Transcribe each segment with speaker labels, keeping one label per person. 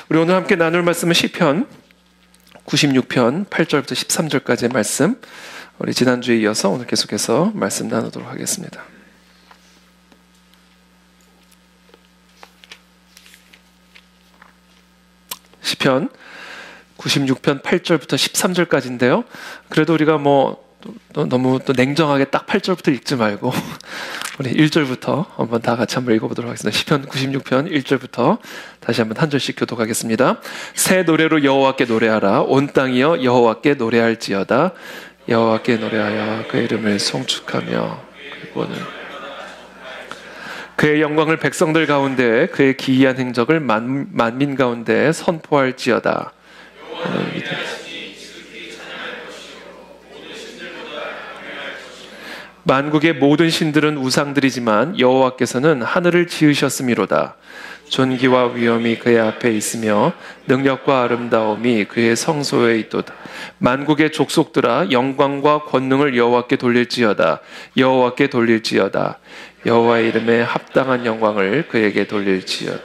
Speaker 1: 우리 오늘 함께 나눌 말씀은 시편 96편 8절부터 13절까지의 말씀, 우리 지난주에 이어서 오늘 계속해서 말씀 나누도록 하겠습니다. 시편 96편 8절부터 13절까지인데요. 그래도 우리가 너무 냉정하게 딱 8절부터 읽지 말고 우리 1절부터 한번 다 같이 한번 읽어보도록 하겠습니다. 시편 96편 1절부터 다시 한번 한 절씩 교독하겠습니다. 새 노래로 여호와께 노래하라. 온 땅이여 여호와께 노래할지어다. 여호와께 노래하여 그의 이름을 송축하며 그리고는 그의 영광을 백성들 가운데 그의 기이한 행적을 만민 가운데 선포할지어다. 만국의 모든 신들은 우상들이지만 여호와께서는 하늘을 지으셨음이로다. 존귀와 위엄이 그의 앞에 있으며 능력과 아름다움이 그의 성소에 있도다. 만국의 족속들아 영광과 권능을 여호와께 돌릴지어다. 여호와께 돌릴지어다. 여호와의 이름에 합당한 영광을 그에게 돌릴지어다.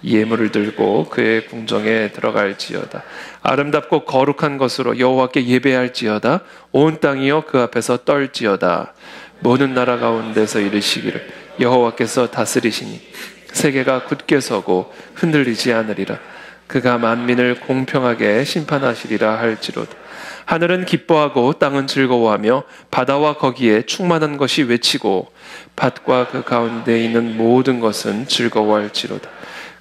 Speaker 1: 예물을 들고 그의 궁정에 들어갈지어다. 아름답고 거룩한 것으로 여호와께 예배할지어다. 온 땅이여 그 앞에서 떨지어다. 모든 나라 가운데서 이르시기를 여호와께서 다스리시니 세계가 굳게 서고 흔들리지 않으리라. 그가 만민을 공평하게 심판하시리라 할지로다. 하늘은 기뻐하고 땅은 즐거워하며 바다와 거기에 충만한 것이 외치고 밭과 그 가운데 있는 모든 것은 즐거워할지로다.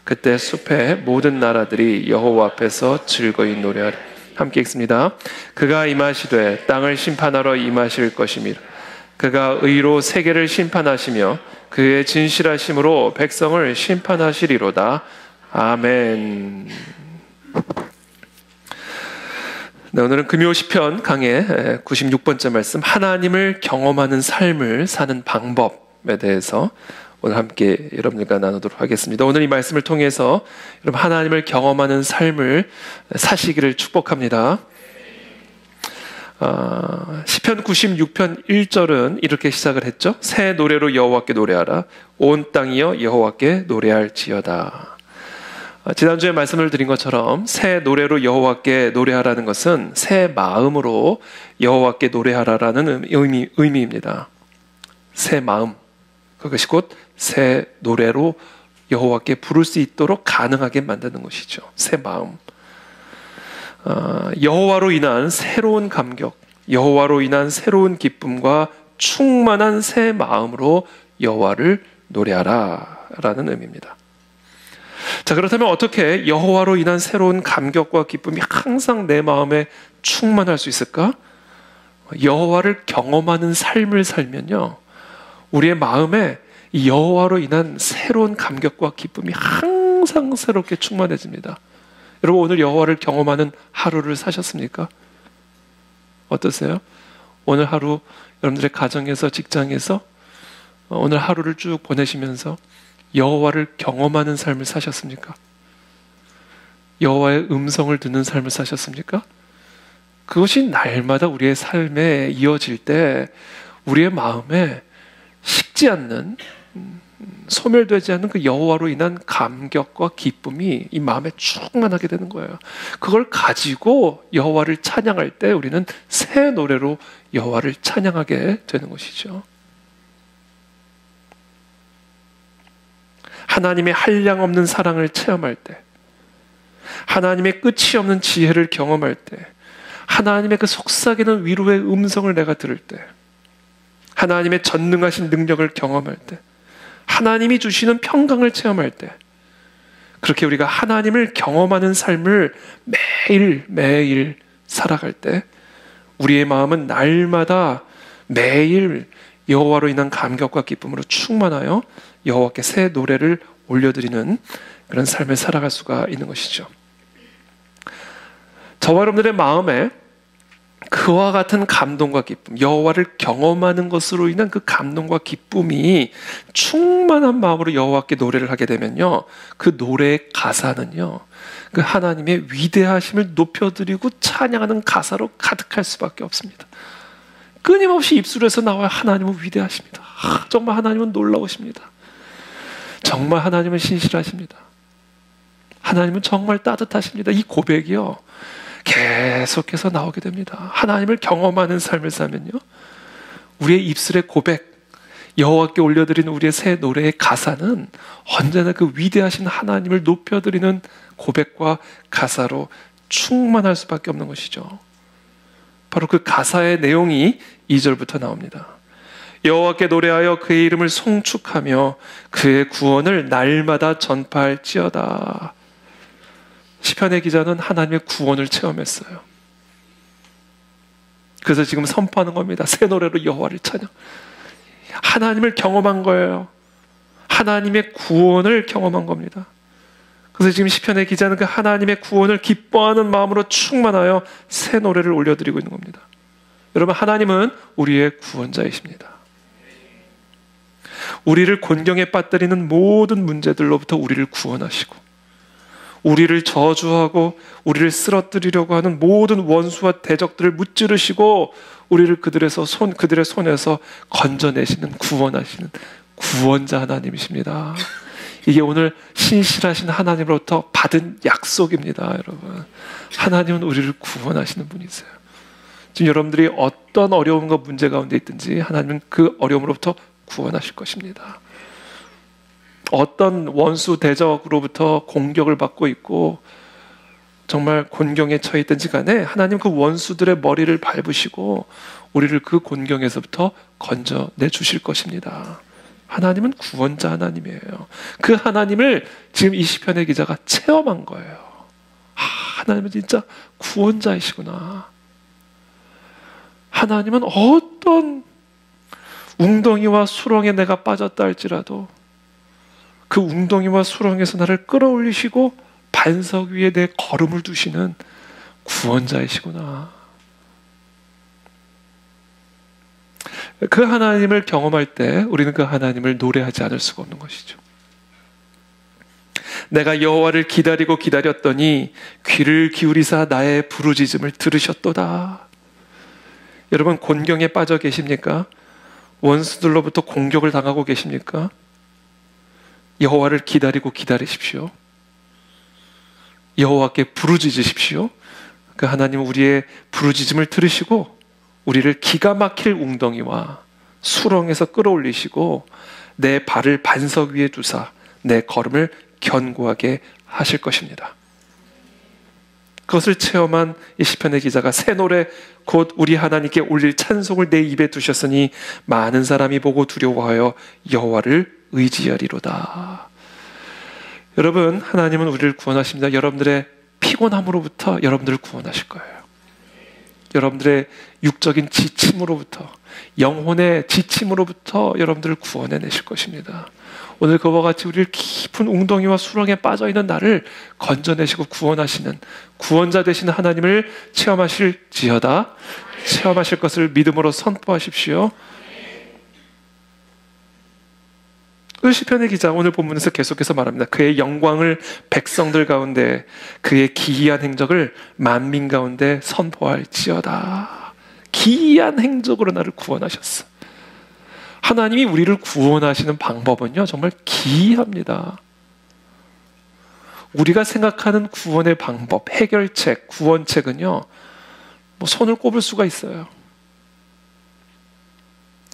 Speaker 1: 그때 숲의 모든 나라들이 여호와 앞에서 즐거이 노래하리. 함께 읽습니다. 그가 임하시되 땅을 심판하러 임하실 것임이라. 그가 의로 세계를 심판하시며 그의 진실하심으로 백성을 심판하시리로다. 아멘. 네, 오늘은 금요 시편 강의 96번째 말씀, 하나님을 경험하는 삶을 사는 방법에 대해서 오늘 함께 여러분들과 나누도록 하겠습니다. 오늘 이 말씀을 통해서 여러분 하나님을 경험하는 삶을 사시기를 축복합니다. 시편 96편 1절은 이렇게 시작을 했죠. 새 노래로 여호와께 노래하라. 온 땅이여 여호와께 노래할지어다. 지난주에 말씀을 드린 것처럼 새 노래로 여호와께 노래하라는 것은 새 마음으로 여호와께 노래하라라는 의미입니다. 새 마음, 그것이 곧 새 노래로 여호와께 부를 수 있도록 가능하게 만드는 것이죠. 새 마음. 여호와로 인한 새로운 감격, 여호와로 인한 새로운 기쁨과 충만한 새 마음으로 여호와를 노래하라 라는 의미입니다. 자, 그렇다면 어떻게 여호와로 인한 새로운 감격과 기쁨이 항상 내 마음에 충만할 수 있을까? 여호와를 경험하는 삶을 살면요, 우리의 마음에 이 여호와로 인한 새로운 감격과 기쁨이 항상 새롭게 충만해집니다. 여러분, 오늘 여호와를 경험하는 하루를 사셨습니까? 어떠세요? 오늘 하루 여러분들의 가정에서, 직장에서 오늘 하루를 쭉 보내시면서 여호와를 경험하는 삶을 사셨습니까? 여호와의 음성을 듣는 삶을 사셨습니까? 그것이 날마다 우리의 삶에 이어질 때 우리의 마음에 식지 않는, 소멸되지 않는 그 여호와로 인한 감격과 기쁨이 이 마음에 충만하게 되는 거예요. 그걸 가지고 여호와를 찬양할 때 우리는 새 노래로 여호와를 찬양하게 되는 것이죠. 하나님의 한량없는 사랑을 체험할 때, 하나님의 끝이 없는 지혜를 경험할 때, 하나님의 그 속삭이는 위로의 음성을 내가 들을 때, 하나님의 전능하신 능력을 경험할 때, 하나님이 주시는 평강을 체험할 때, 그렇게 우리가 하나님을 경험하는 삶을 매일매일 살아갈 때 우리의 마음은 날마다 매일 여호와로 인한 감격과 기쁨으로 충만하여 여호와께 새 노래를 올려드리는 그런 삶을 살아갈 수가 있는 것이죠. 저와 여러분들의 마음에 그와 같은 감동과 기쁨, 여호와를 경험하는 것으로 인한 그 감동과 기쁨이 충만한 마음으로 여호와께 노래를 하게 되면요, 그 노래의 가사는요, 그 하나님의 위대하심을 높여드리고 찬양하는 가사로 가득할 수밖에 없습니다. 끊임없이 입술에서 나와야 하나님은 위대하십니다. 정말 하나님은 놀라우십니다. 정말 하나님은 신실하십니다. 하나님은 정말 따뜻하십니다. 이 고백이요, 계속해서 나오게 됩니다. 하나님을 경험하는 삶을 살면요, 우리의 입술의 고백, 여호와께 올려드리는 우리의 새 노래의 가사는 언제나 그 위대하신 하나님을 높여드리는 고백과 가사로 충만할 수밖에 없는 것이죠. 바로 그 가사의 내용이 2절부터 나옵니다. 여호와께 노래하여 그의 이름을 송축하며 그의 구원을 날마다 전파할지어다. 시편의 기자는 하나님의 구원을 체험했어요. 그래서 지금 선포하는 겁니다. 새 노래로 여호와를 찬양. 하나님을 경험한 거예요. 하나님의 구원을 경험한 겁니다. 그래서 지금 시편의 기자는 그 하나님의 구원을 기뻐하는 마음으로 충만하여 새 노래를 올려드리고 있는 겁니다. 여러분, 하나님은 우리의 구원자이십니다. 우리를 곤경에 빠뜨리는 모든 문제들로부터 우리를 구원하시고, 우리를 저주하고 우리를 쓰러뜨리려고 하는 모든 원수와 대적들을 무찌르시고 우리를 그들의 손에서 건져내시는, 구원하시는 구원자 하나님이십니다. 이게 오늘 신실하신 하나님으로부터 받은 약속입니다. 여러분, 하나님은 우리를 구원하시는 분이세요. 지금 여러분들이 어떤 어려움과 문제 가운데 있든지 하나님은 그 어려움으로부터 구원하실 것입니다. 어떤 원수 대적으로부터 공격을 받고 있고 정말 곤경에 처해 있든지 간에 하나님 그 원수들의 머리를 밟으시고 우리를 그 곤경에서부터 건져내 주실 것입니다. 하나님은 구원자 하나님이에요. 그 하나님을 지금 이 시편의 기자가 체험한 거예요. 하나님은 진짜 구원자이시구나. 하나님은 어떤 웅덩이와 수렁에 내가 빠졌다 할지라도 그 웅덩이와 수렁에서 나를 끌어올리시고 반석 위에 내 걸음을 두시는 구원자이시구나. 그 하나님을 경험할 때 우리는 그 하나님을 노래하지 않을 수가 없는 것이죠. 내가 여호와를 기다리고 기다렸더니 귀를 기울이사 나의 부르짖음을 들으셨도다. 여러분, 곤경에 빠져 계십니까? 원수들로부터 공격을 당하고 계십니까? 여호와를 기다리고 기다리십시오. 여호와께 부르짖으십시오. 그 하나님은 우리의 부르짖음을 들으시고 우리를 기가 막힐 웅덩이와 수렁에서 끌어올리시고 내 발을 반석 위에 두사 내 걸음을 견고하게 하실 것입니다. 그것을 체험한 이 시편의 기자가 새 노래 곧 우리 하나님께 올릴 찬송을 내 입에 두셨으니 많은 사람이 보고 두려워하여 여호와를 의지하리로다. 여러분, 하나님은 우리를 구원하십니다. 여러분들의 피곤함으로부터 여러분들을 구원하실 거예요. 여러분들의 육적인 지침으로부터, 영혼의 지침으로부터 여러분들을 구원해내실 것입니다. 오늘 그와 같이 우리를 깊은 웅덩이와 수렁에 빠져있는 나를 건져내시고 구원하시는 구원자 되시는 하나님을 체험하실지어다. 체험하실 것을 믿음으로 선포하십시오. 그 시편의 기자 오늘 본문에서 계속해서 말합니다. 그의 영광을 백성들 가운데, 그의 기이한 행적을 만민 가운데 선포할지어다. 기이한 행적으로 나를 구원하셨어. 하나님이 우리를 구원하시는 방법은요, 정말 기이합니다. 우리가 생각하는 구원의 방법, 해결책, 구원책은요, 뭐 손을 꼽을 수가 있어요.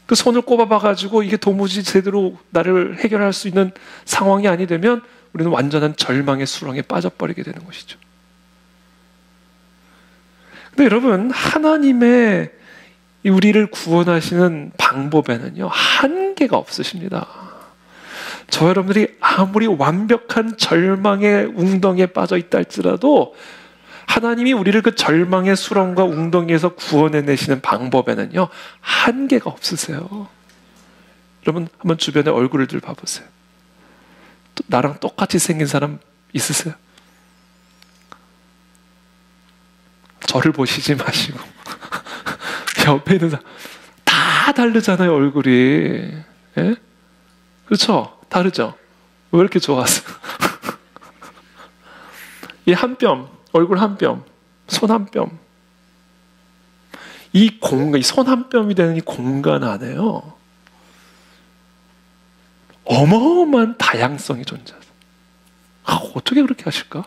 Speaker 1: 그 손을 꼽아봐가지고 이게 도무지 제대로 나를 해결할 수 있는 상황이 아니 되면 우리는 완전한 절망의 수렁에 빠져버리게 되는 것이죠. 근데 여러분, 하나님의 우리를 구원하시는 방법에는요, 한계가 없으십니다. 저 여러분들이 아무리 완벽한 절망의 웅덩이에 빠져 있다 할지라도 하나님이 우리를 그 절망의 수렁과 웅덩이에서 구원해내시는 방법에는요, 한계가 없으세요. 여러분, 한번 주변에 얼굴을 들 봐보세요. 나랑 똑같이 생긴 사람 있으세요? 저를 보시지 마시고 옆에 있는 사람 다 다르잖아요, 얼굴이. 예? 그렇죠? 다르죠? 왜 이렇게 좋았어? 이 한 뼘, 얼굴 한 뼘, 손 한 뼘. 이 공간, 이 손 한 뼘이 되는 이 공간 안에요, 어마어마한 다양성이 존재해요. 어떻게 그렇게 하실까?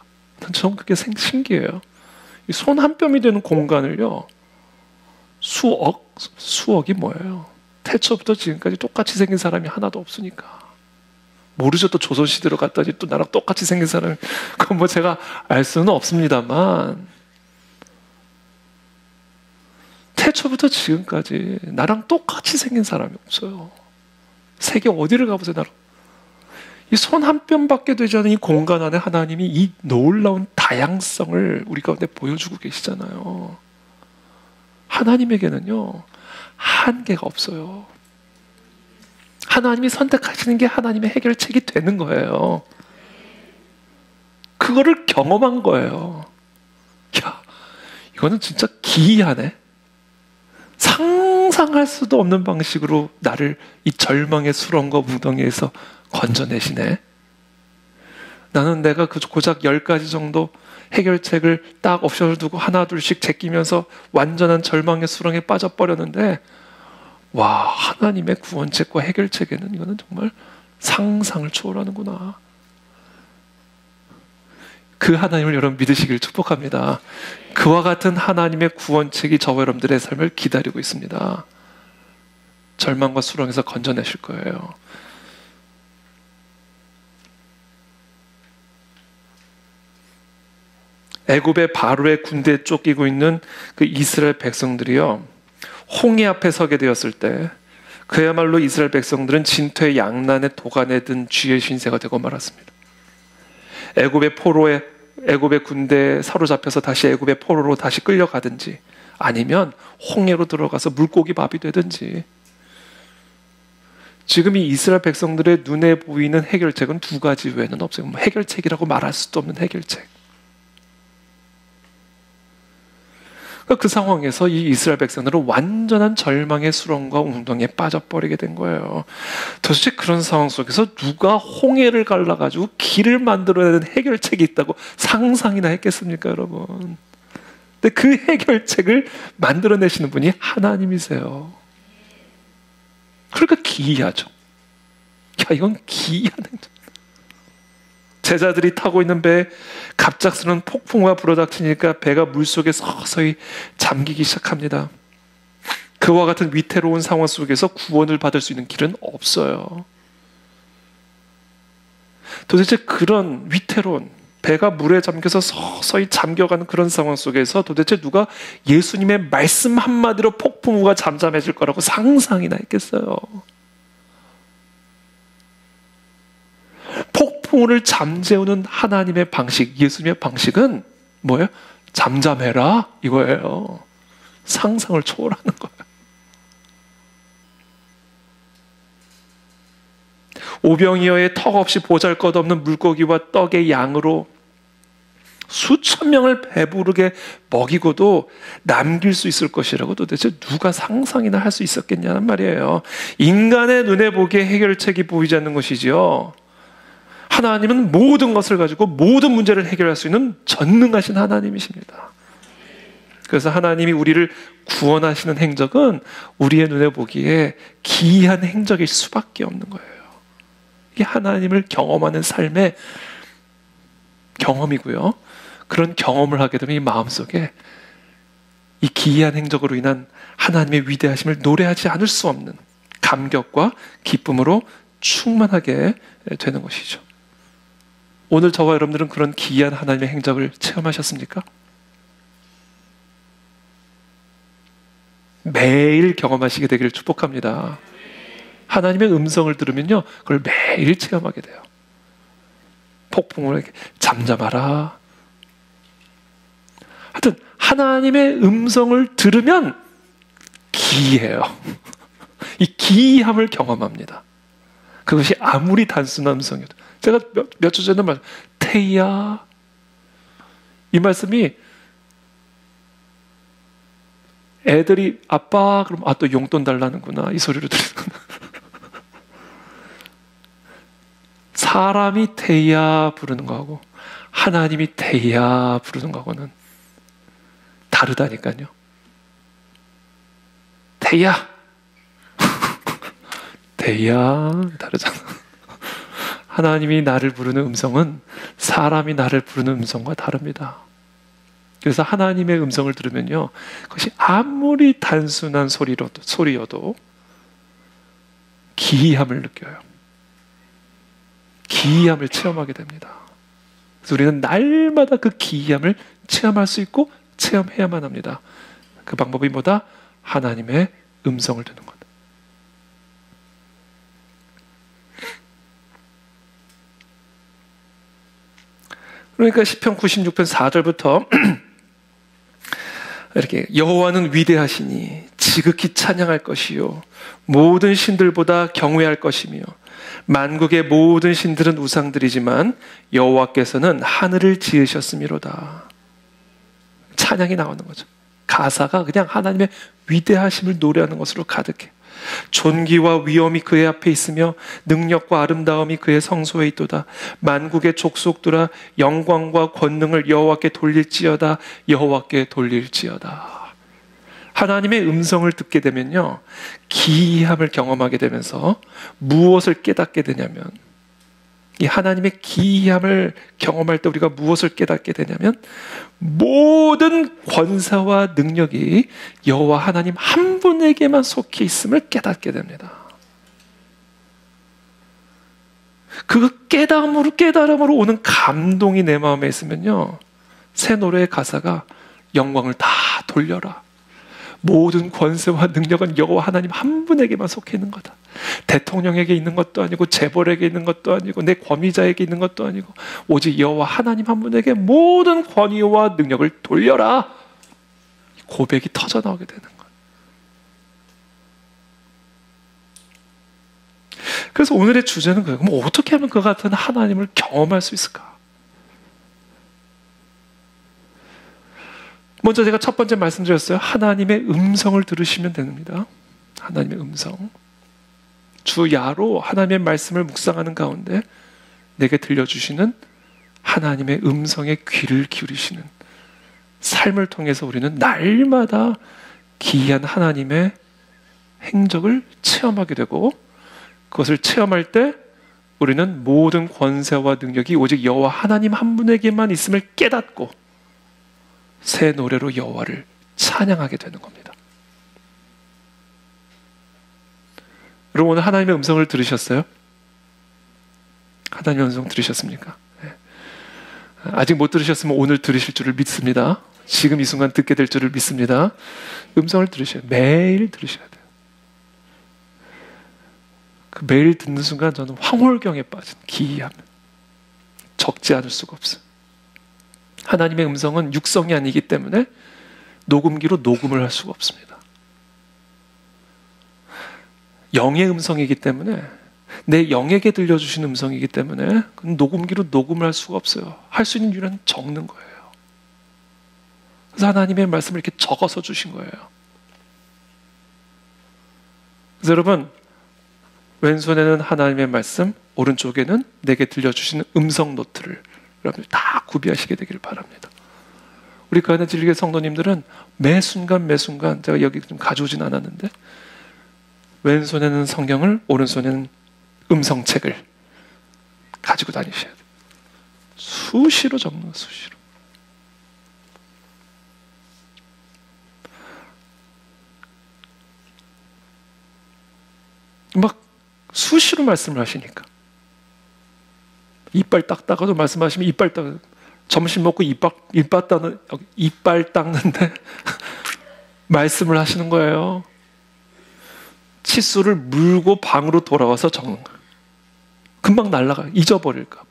Speaker 1: 전 그게 신기해요. 손 한 뼘이 되는 공간을요, 수억이 뭐예요? 태초부터 지금까지 똑같이 생긴 사람이 하나도 없으니까. 모르죠. 또 조선시대로 갔다지 또 나랑 똑같이 생긴 사람이, 그건 뭐 제가 알 수는 없습니다만, 태초부터 지금까지 나랑 똑같이 생긴 사람이 없어요. 세계 어디를 가보세요, 나랑. 이 손 한 뼘밖에 되지 않은 이 공간 안에 하나님이 이 놀라운 다양성을 우리 가운데 보여주고 계시잖아요. 하나님에게는요, 한계가 없어요. 하나님이 선택하시는 게 하나님의 해결책이 되는 거예요. 그거를 경험한 거예요. 야, 이거는 진짜 기이하네. 상상할 수도 없는 방식으로 나를 이 절망의 수렁과 무덩이에서 건져내시네. 나는 내가 고작 10가지 정도 해결책을 딱 옵션을 두고 하나 둘씩 제끼면서 완전한 절망의 수렁에 빠져버렸는데, 와, 하나님의 구원책과 해결책에는 이거는 정말 상상을 초월하는구나. 그 하나님을 여러분 믿으시길 축복합니다. 그와 같은 하나님의 구원책이 저와 여러분들의 삶을 기다리고 있습니다. 절망과 수렁에서 건져내실 거예요. 애굽의 바로의 군대에 쫓기고 있는 그 이스라엘 백성들이요, 홍해 앞에 서게 되었을 때 그야말로 이스라엘 백성들은 진퇴 양난의 도간에 든 쥐의 신세가 되고 말았습니다. 애굽의 군대에 사로잡혀서 다시 애굽의 포로로 다시 끌려가든지, 아니면 홍해로 들어가서 물고기 밥이 되든지. 지금 이 이스라엘 백성들의 눈에 보이는 해결책은 두 가지 외에는 없어요. 뭐 해결책이라고 말할 수도 없는 해결책. 그 상황에서 이 이스라엘 백성들은 완전한 절망의 수렁과 웅덩이에 빠져버리게 된 거예요. 도대체 그런 상황 속에서 누가 홍해를 갈라가지고 길을 만들어내는 해결책이 있다고 상상이나 했겠습니까, 여러분? 근데 그 해결책을 만들어내시는 분이 하나님이세요. 그러니까 기이하죠. 야, 이건 기이한 행동. 제자들이 타고 있는 배에 갑작스러운 폭풍우가 불어닥치니까 배가 물속에 서서히 잠기기 시작합니다. 그와 같은 위태로운 상황 속에서 구원을 받을 수 있는 길은 없어요. 도대체 그런 위태로운, 배가 물에 잠겨서 서서히 잠겨가는 그런 상황 속에서 도대체 누가 예수님의 말씀 한마디로 폭풍우가 잠잠해질 거라고 상상이나 했겠어요? 폭풍우를 잠재우는 하나님의 방식, 예수님의 방식은 뭐예요? 잠잠해라, 이거예요. 상상을 초월하는 거예요. 오병이어의 턱없이 보잘것없는 물고기와 떡의 양으로 수천 명을 배부르게 먹이고도 남길 수 있을 것이라고 도대체 누가 상상이나 할 수 있었겠냐는 말이에요. 인간의 눈에 보기에 해결책이 보이지 않는 것이지요. 하나님은 모든 것을 가지고 모든 문제를 해결할 수 있는 전능하신 하나님이십니다. 그래서 하나님이 우리를 구원하시는 행적은 우리의 눈에 보기에 기이한 행적일 수밖에 없는 거예요. 이게 하나님을 경험하는 삶의 경험이고요. 그런 경험을 하게 되면 이 마음속에 이 기이한 행적으로 인한 하나님의 위대하심을 노래하지 않을 수 없는 감격과 기쁨으로 충만하게 되는 것이죠. 오늘 저와 여러분들은 그런 기이한 하나님의 행적을 체험하셨습니까? 매일 경험하시게 되기를 축복합니다. 하나님의 음성을 들으면요, 그걸 매일 체험하게 돼요. 폭풍을 잠잠하라. 하여튼 하나님의 음성을 들으면 기이해요. 이 기이함을 경험합니다. 그것이 아무리 단순한 음성이어도. 제가 몇 주 전에 말, 태희야, 이 말씀이 애들이 아빠 그럼 또 용돈 달라는구나, 이 소리를 들리는구나. 사람이 태희야 부르는 거하고 하나님이 태희야 부르는 거하고는 다르다니까요. 태희야 태희야 다르잖아. 하나님이 나를 부르는 음성은 사람이 나를 부르는 음성과 다릅니다. 그래서 하나님의 음성을 들으면요, 그것이 아무리 단순한 소리여도 기이함을 느껴요. 기이함을 체험하게 됩니다. 그래서 우리는 날마다 그 기이함을 체험할 수 있고 체험해야만 합니다. 그 방법이 뭐다? 하나님의 음성을 듣는 것. 그러니까 시편 96편 4절부터 이렇게 여호와는 위대하시니 지극히 찬양할 것이요 모든 신들보다 경외할 것이며 만국의 모든 신들은 우상들이지만 여호와께서는 하늘을 지으셨음이로다. 찬양이 나오는 거죠. 가사가 그냥 하나님의 위대하심을 노래하는 것으로 가득해. 존귀와 위엄이 그의 앞에 있으며 능력과 아름다움이 그의 성소에 있도다. 만국의 족속들아 영광과 권능을 여호와께 돌릴지어다. 여호와께 돌릴지어다. 하나님의 음성을 듣게 되면요, 기이함을 경험하게 되면서 무엇을 깨닫게 되냐면, 이 하나님의 기이함을 경험할 때 우리가 무엇을 깨닫게 되냐면, 모든 권세와 능력이 여호와 하나님 한 분에게만 속해 있음을 깨닫게 됩니다. 그 깨달음으로 오는 감동이 내 마음에 있으면요, 새 노래의 가사가 영광을 다 돌려라. 모든 권세와 능력은 여호와 하나님 한 분에게만 속해 있는 거다. 대통령에게 있는 것도 아니고 재벌에게 있는 것도 아니고 내 권위자에게 있는 것도 아니고 오직 여호와 하나님 한 분에게 모든 권위와 능력을 돌려라. 고백이 터져 나오게 되는 거예요. 그래서 오늘의 주제는 그래요. 그럼 어떻게 하면 그 같은 하나님을 경험할 수 있을까? 먼저 제가 첫 번째 말씀드렸어요. 하나님의 음성을 들으시면 됩니다. 하나님의 음성. 주야로 하나님의 말씀을 묵상하는 가운데 내게 들려주시는 하나님의 음성에 귀를 기울이시는 삶을 통해서 우리는 날마다 기이한 하나님의 행적을 체험하게 되고, 그것을 체험할 때 우리는 모든 권세와 능력이 오직 여호와 하나님 한 분에게만 있음을 깨닫고 새 노래로 여호와를 찬양하게 되는 겁니다. 여러분, 오늘 하나님의 음성을 들으셨어요? 하나님의 음성 들으셨습니까? 네. 아직 못 들으셨으면 오늘 들으실 줄을 믿습니다. 지금 이 순간 듣게 될 줄을 믿습니다. 음성을 들으셔야 돼요. 매일 들으셔야 돼요. 그 매일 듣는 순간 저는 황홀경에 빠진 기이함, 적지 않을 수가 없어요. 하나님의 음성은 육성이 아니기 때문에 녹음기로 녹음을 할 수가 없습니다. 영의 음성이기 때문에, 내 영에게 들려주신 음성이기 때문에 녹음기로 녹음을 할 수가 없어요. 할 수 있는 유일한 적는 거예요. 그래서 하나님의 말씀을 이렇게 적어서 주신 거예요. 그래서 여러분, 왼손에는 하나님의 말씀, 오른쪽에는 내게 들려주시는 음성 노트를 여러분들 다 구비하시게 되기를 바랍니다. 우리 가은의 진리교회 성도님들은 매 순간 제가 여기 좀 가져오진 않았는데 왼손에는 성경을, 오른손에는 음성책을 가지고 다니셔야 돼요. 수시로 적는 거예요. 수시로. 막 수시로 말씀을 하시니까 이빨 닦다가도 말씀하시면 이빨 닦, 점심 먹고 이빨 닦는데 말씀을 하시는 거예요. 칫솔을 물고 방으로 돌아와서 적는 거예요. 금방 날아가요. 잊어버릴까 봐.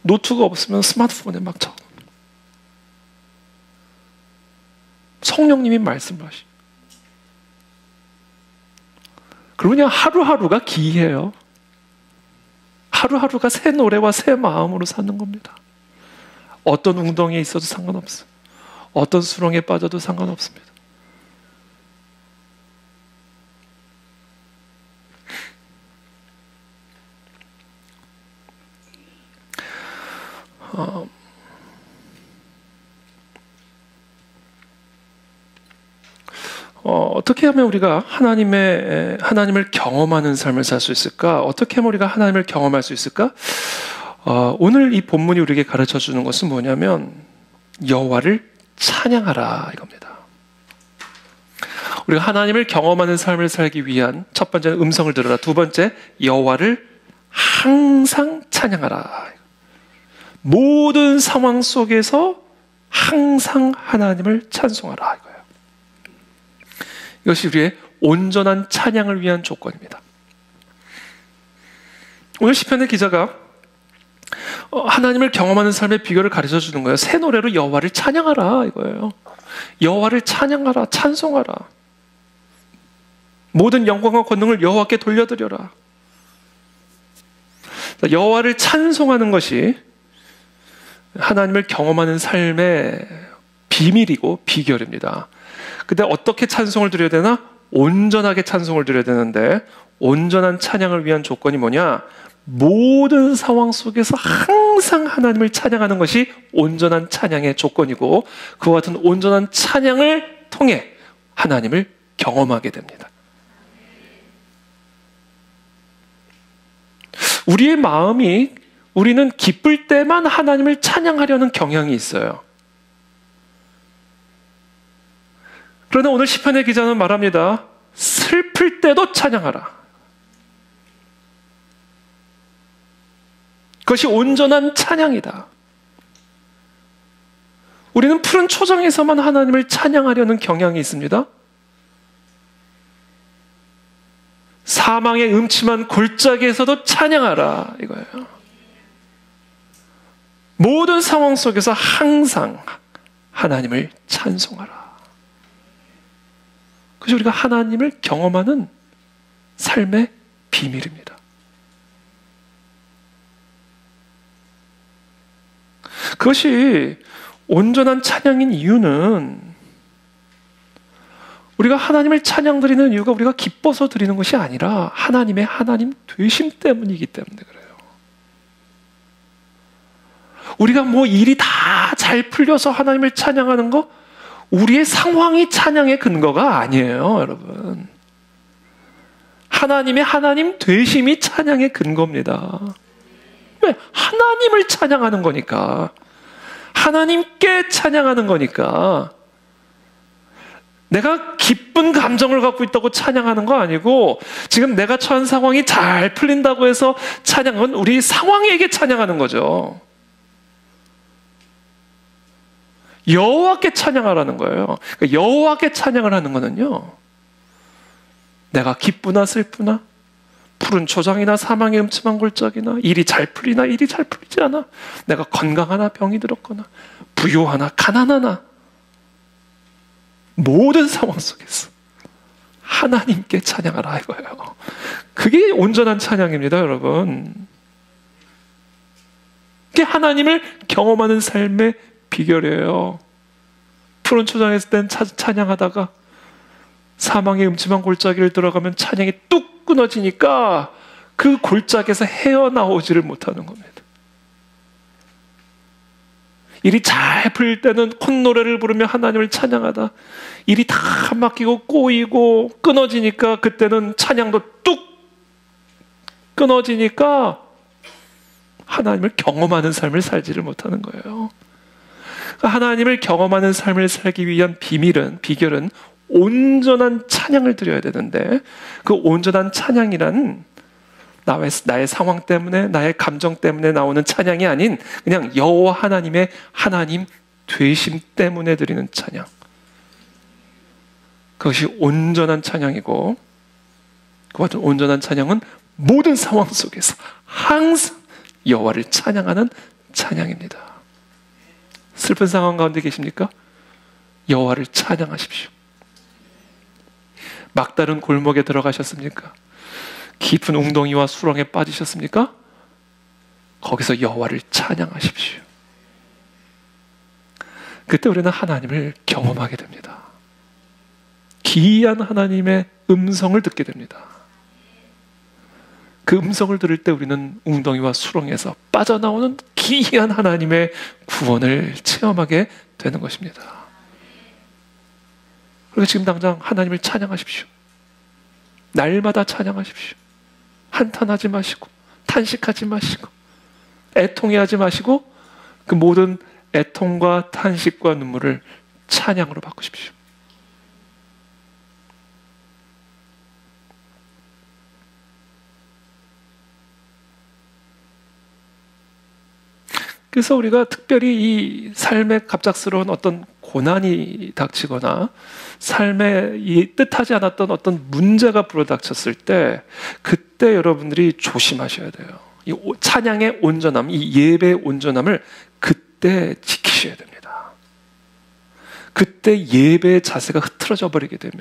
Speaker 1: 노트가 없으면 스마트폰에 막 적는 거예요. 성령님이 말씀을 하시죠. 그리고 그냥 하루하루가 기이해요. 하루하루가 새 노래와 새 마음으로 사는 겁니다. 어떤 웅덩이에 있어도 상관없어요. 어떤 수렁에 빠져도 상관없습니다. 어떻게 하면 우리가 하나님을 경험하는 삶을 살 수 있을까? 어떻게 하면 우리가 하나님을 경험할 수 있을까? 오늘 이 본문이 우리에게 가르쳐 주는 것은 뭐냐면 여호와를 찬양하라 이겁니다. 우리가 하나님을 경험하는 삶을 살기 위한 첫 번째는 음성을 들으라, 두 번째 여호와를 항상 찬양하라. 모든 상황 속에서 항상 하나님을 찬송하라 이거예요. 이것이 우리의 온전한 찬양을 위한 조건입니다. 오늘 시편의 기자가 하나님을 경험하는 삶의 비결을 가르쳐 주는 거예요. 새 노래로 여호와를 찬양하라 이거예요. 여호와를 찬양하라, 찬송하라. 모든 영광과 권능을 여호와께 돌려드려라. 여호와를 찬송하는 것이 하나님을 경험하는 삶의 비밀이고 비결입니다. 근데 어떻게 찬송을 드려야 되나? 온전하게 찬송을 드려야 되는데, 온전한 찬양을 위한 조건이 뭐냐? 모든 상황 속에서 항상 하나님을 찬양하는 것이 온전한 찬양의 조건이고, 그와 같은 온전한 찬양을 통해 하나님을 경험하게 됩니다. 우리의 마음이, 우리는 기쁠 때만 하나님을 찬양하려는 경향이 있어요. 그러나 오늘 시편의 기자는 말합니다. 슬플 때도 찬양하라. 그것이 온전한 찬양이다. 우리는 푸른 초장에서만 하나님을 찬양하려는 경향이 있습니다. 사망의 음침한 골짜기에서도 찬양하라 이거예요. 모든 상황 속에서 항상 하나님을 찬송하라. 그것이 우리가 하나님을 경험하는 삶의 비밀입니다. 그것이 온전한 찬양인 이유는, 우리가 하나님을 찬양 드리는 이유가 우리가 기뻐서 드리는 것이 아니라 하나님의 하나님 되심 때문이기 때문에 그래요. 우리가 뭐 일이 다 잘 풀려서 하나님을 찬양하는 거, 우리의 상황이 찬양의 근거가 아니에요, 여러분. 하나님의 하나님 되심이 찬양의 근거입니다. 왜? 하나님을 찬양하는 거니까. 하나님께 찬양하는 거니까. 내가 기쁜 감정을 갖고 있다고 찬양하는 거 아니고, 지금 내가 처한 상황이 잘 풀린다고 해서 찬양은 우리 상황에게 찬양하는 거죠. 여호와께 찬양하라는 거예요. 그러니까 여호와께 찬양을 하는 거는요, 내가 기쁘나 슬프나, 푸른 초장이나 사망의 음침한 골짜기나, 일이 잘 풀리나 일이 잘 풀리지 않아, 내가 건강하나 병이 들었거나, 부유하나 가난하나, 모든 상황 속에서 하나님께 찬양하라 이거예요. 그게 온전한 찬양입니다, 여러분. 그게 하나님을 경험하는 삶의 비결이에요. 푸른 초장에 있을 땐 찬양하다가 사망의 음침한 골짜기를 들어가면 찬양이 뚝 끊어지니까 그 골짜기에서 헤어나오지를 못하는 겁니다. 일이 잘 풀릴 때는 콧노래를 부르며 하나님을 찬양하다, 일이 다 막히고 꼬이고 끊어지니까 그때는 찬양도 뚝 끊어지니까 하나님을 경험하는 삶을 살지를 못하는 거예요. 하나님을 경험하는 삶을 살기 위한 비결은 온전한 찬양을 드려야 되는데, 그 온전한 찬양이란 나의 상황 때문에, 나의 감정 때문에 나오는 찬양이 아닌 그냥 여호와 하나님의 하나님 되심 때문에 드리는 찬양, 그것이 온전한 찬양이고, 그 같은 온전한 찬양은 모든 상황 속에서 항상 여호와를 찬양하는 찬양입니다. 슬픈 상황 가운데 계십니까? 여호와를 찬양하십시오. 막다른 골목에 들어가셨습니까? 깊은 웅덩이와 수렁에 빠지셨습니까? 거기서 여호와를 찬양하십시오. 그때 우리는 하나님을 경험하게 됩니다. 기이한 하나님의 음성을 듣게 됩니다. 그 음성을 들을 때 우리는 웅덩이와 수렁에서 빠져나오는 기이한 하나님의 구원을 체험하게 되는 것입니다. 그리고 지금 당장 하나님을 찬양하십시오. 날마다 찬양하십시오. 한탄하지 마시고, 탄식하지 마시고, 애통해하지 마시고 그 모든 애통과 탄식과 눈물을 찬양으로 바꾸십시오. 그래서 우리가 특별히 이 삶의 갑작스러운 어떤 고난이 닥치거나 삶에 이 뜻하지 않았던 어떤 문제가 불어닥쳤을 때 그때 여러분들이 조심하셔야 돼요. 이 찬양의 온전함, 이 예배의 온전함을 그때 지키셔야 됩니다. 그때 예배의 자세가 흐트러져 버리게 되면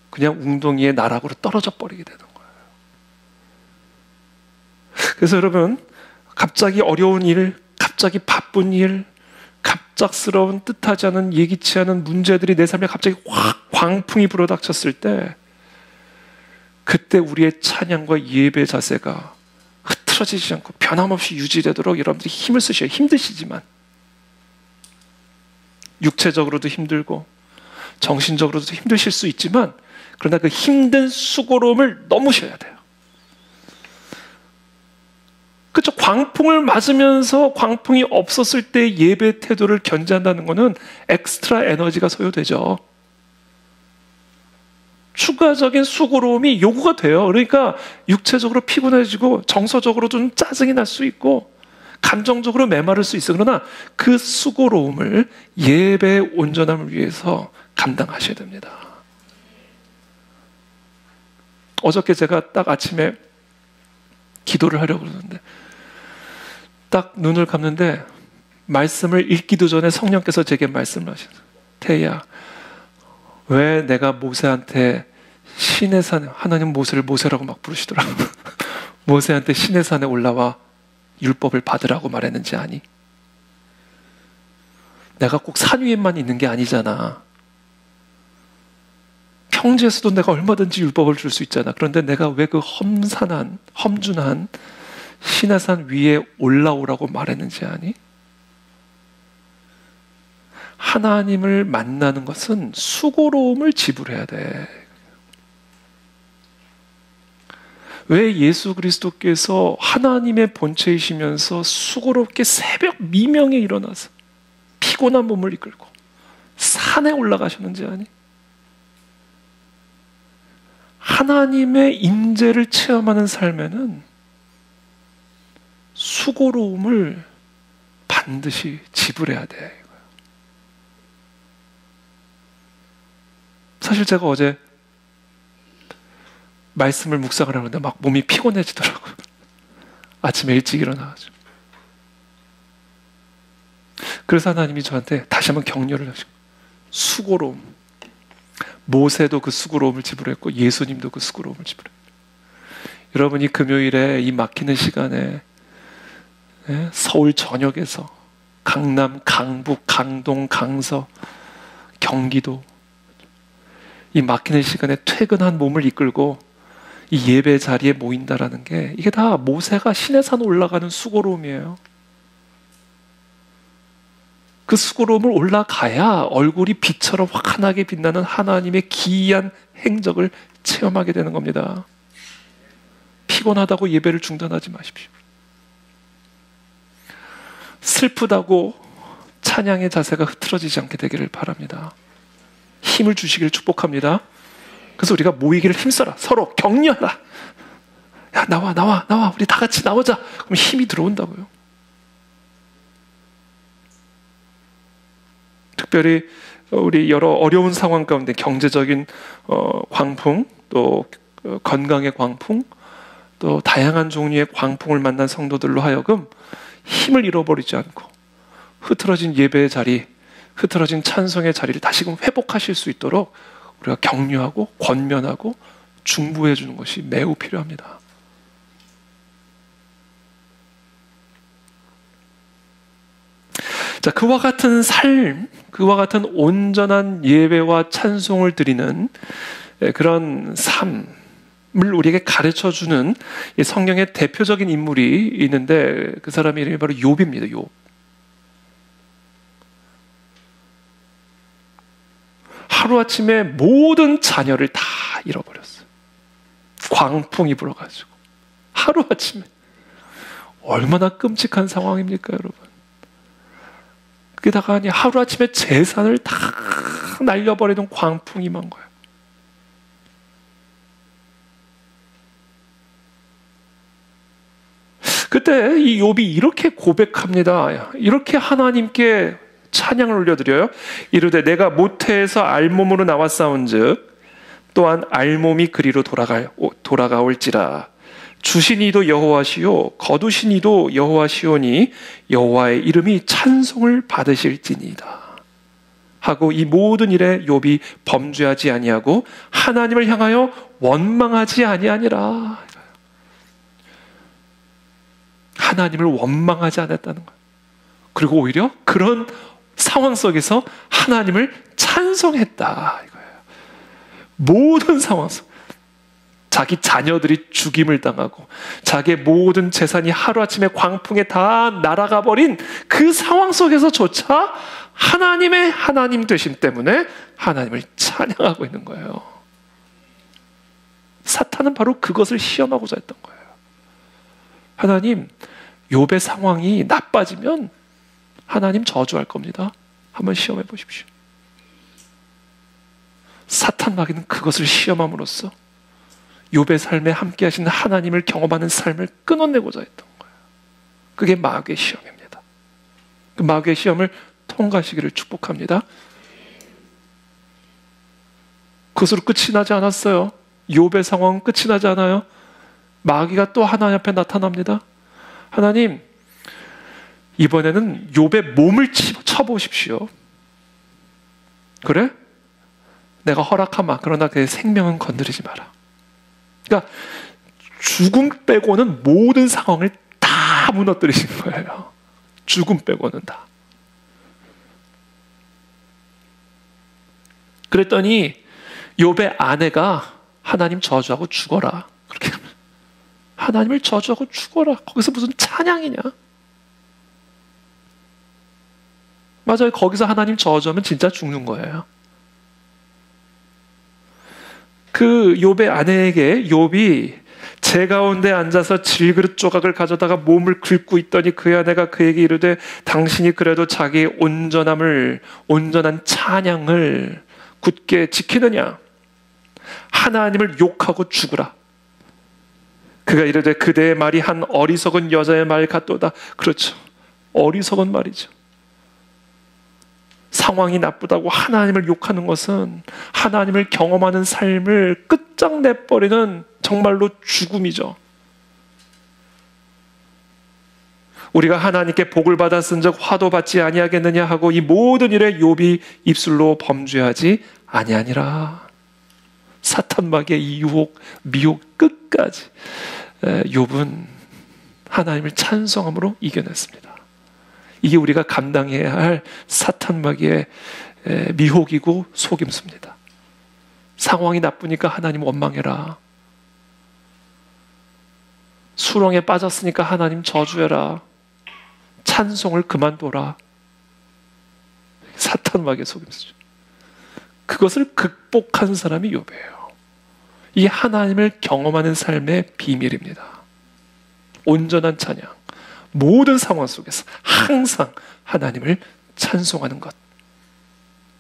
Speaker 1: 그냥 웅덩이의 나락으로 떨어져 버리게 되는 거예요. 그래서 여러분, 갑자기 어려운 일, 갑자기 바쁜 일, 갑작스러운 뜻하지 않은 예기치 않은 문제들이 내 삶에 갑자기 확 광풍이 불어닥쳤을 때 그때 우리의 찬양과 예배 자세가 흐트러지지 않고 변함없이 유지되도록 여러분들이 힘을 쓰셔야 힘드시지만 육체적으로도 힘들고 정신적으로도 힘드실 수 있지만 그러나 그 힘든 수고로움을 넘으셔야 돼요. 그렇죠. 광풍을 맞으면서 광풍이 없었을 때 예배 태도를 견제한다는 것은 엑스트라 에너지가 소요되죠. 추가적인 수고로움이 요구가 돼요. 그러니까 육체적으로 피곤해지고 정서적으로 좀 짜증이 날 수 있고 감정적으로 메마를 수 있어. 그러나 그 수고로움을 예배의 온전함을 위해서 감당하셔야 됩니다. 어저께 제가 딱 아침에 기도를 하려고 그러는데 딱 눈을 감는데 말씀을 읽기도 전에 성령께서 제게 말씀을 하셨어요. 태희야, 왜 내가 모세한테 시내 산에, 하나님 모세를 모세라고 막 부르시더라고요. 모세한테 시내 산에 올라와 율법을 받으라고 말했는지 아니? 내가 꼭 산 위에만 있는 게 아니잖아. 평지에서도 내가 얼마든지 율법을 줄 수 있잖아. 그런데 내가 왜 그 험준한 시내산 위에 올라오라고 말했는지 아니? 하나님을 만나는 것은 수고로움을 지불해야 돼. 왜 예수 그리스도께서 하나님의 본체이시면서 수고롭게 새벽 미명에 일어나서 피곤한 몸을 이끌고 산에 올라가셨는지 아니? 하나님의 임재를 체험하는 삶에는 수고로움을 반드시 지불해야 돼. 사실 제가 어제 말씀을 묵상을 하는데 막 몸이 피곤해지더라고요. 아침에 일찍 일어나가지고. 그래서 하나님이 저한테 다시 한번 격려를 하시고 수고로움. 모세도 그 수고로움을 지불했고 예수님도 그 수고로움을 지불했고 여러분이 금요일에 이 막히는 시간에 서울 전역에서 강남, 강북, 강동, 강서, 경기도 이 막히는 시간에 퇴근한 몸을 이끌고 이 예배 자리에 모인다라는 게 이게 다 모세가 시내산 올라가는 수고로움이에요. 그 수고로움을 올라가야 얼굴이 빛처럼 환하게 빛나는 하나님의 기이한 행적을 체험하게 되는 겁니다. 피곤하다고 예배를 중단하지 마십시오. 슬프다고 찬양의 자세가 흐트러지지 않게 되기를 바랍니다. 힘을 주시기를 축복합니다. 그래서 우리가 모이기를 힘써라. 서로 격려하라. 야, 나와. 우리 다 같이 나오자. 그럼 힘이 들어온다고요. 특별히 우리 여러 어려운 상황 가운데 경제적인 광풍, 또 건강의 광풍, 또 다양한 종류의 광풍을 만난 성도들로 하여금 힘을 잃어버리지 않고 흐트러진 예배의 자리, 흐트러진 찬송의 자리를 다시금 회복하실 수 있도록 우리가 격려하고 권면하고 중보해 주는 것이 매우 필요합니다. 자, 그와 같은 삶, 그와 같은 온전한 예배와 찬송을 드리는 그런 삶을 우리에게 가르쳐주는 성경의 대표적인 인물이 있는데 그 사람의 이름이 바로 욥입니다. 욥. 하루아침에 모든 자녀를 다 잃어버렸어요. 광풍이 불어가지고 하루아침에 얼마나 끔찍한 상황입니까, 여러분? 그게다가 아니 하루아침에 재산을 다 날려버리는 광풍이 임한 거예요. 그때 이 욥이 이렇게 고백합니다. 이렇게 하나님께 찬양을 올려드려요. 이르되 내가 모태에서 알몸으로 나왔사온즉 또한 알몸이 그리로 돌아가올지라. 주신 이도 여호와시요 거두신 이도 여호와시오니 여호와의 이름이 찬송을 받으실지니이다. 하고 이 모든 일에 욥이 범죄하지 아니하고 하나님을 향하여 원망하지 아니하니라. 하나님을 원망하지 않았다는 거예요. 그리고 오히려 그런 상황 속에서 하나님을 찬송했다 이거예요. 모든 상황 속 자기 자녀들이 죽임을 당하고 자기의 모든 재산이 하루아침에 광풍에 다 날아가 버린 그 상황 속에서조차 하나님의 하나님 되심 때문에 하나님을 찬양하고 있는 거예요. 사탄은 바로 그것을 시험하고자 했던 거예요. 하나님, 욥의 상황이 나빠지면 하나님 저주할 겁니다. 한번 시험해 보십시오. 사탄 마귀는 그것을 시험함으로써 욥의 삶에 함께 하시는 하나님을 경험하는 삶을 끊어내고자 했던 거예요. 그게 마귀의 시험입니다. 그 마귀의 시험을 통과하시기를 축복합니다. 그것으로 끝이 나지 않았어요. 욥의 상황은 끝이 나지 않아요. 마귀가 또 하나님 앞에 나타납니다. 하나님, 이번에는 욥의 몸을 쳐보십시오. 그래? 내가 허락하마. 그러나 그의 생명은 건드리지 마라. 그러니까 죽음 빼고는 모든 상황을 다 무너뜨리신 거예요. 죽음 빼고는 다. 그랬더니 욥의 아내가 하나님 저주하고 죽어라. 그렇게 하나님을 저주하고 죽어라. 거기서 무슨 찬양이냐? 맞아요. 거기서 하나님 저주하면 진짜 죽는 거예요. 그 욥의 아내에게 욥이 제 가운데 앉아서 질그릇 조각을 가져다가 몸을 긁고 있더니 그의 아내가 그에게 이르되 당신이 그래도 자기의 온전한 찬양을 굳게 지키느냐? 하나님을 욕하고 죽으라. 그가 이르되 그대의 말이 한 어리석은 여자의 말 같도다. 그렇죠. 어리석은 말이죠. 상황이 나쁘다고 하나님을 욕하는 것은 하나님을 경험하는 삶을 끝장내버리는 정말로 죽음이죠. 우리가 하나님께 복을 받았은즉 화도 받지 아니하겠느냐 하고 이 모든 일에 욥이 입술로 범죄하지 아니하니라. 사탄 마귀의 이 유혹, 미혹 끝까지 욥은 하나님을 찬송함으로 이겨냈습니다. 이게 우리가 감당해야 할 사탄 마귀의 미혹이고 속임수입니다. 상황이 나쁘니까 하나님 원망해라. 수렁에 빠졌으니까 하나님 저주해라. 찬송을 그만둬라. 사탄 마귀의 속임수죠. 그것을 극복한 사람이 욥이에요. 이 하나님을 경험하는 삶의 비밀입니다. 온전한 찬양. 모든 상황 속에서 항상 하나님을 찬송하는 것.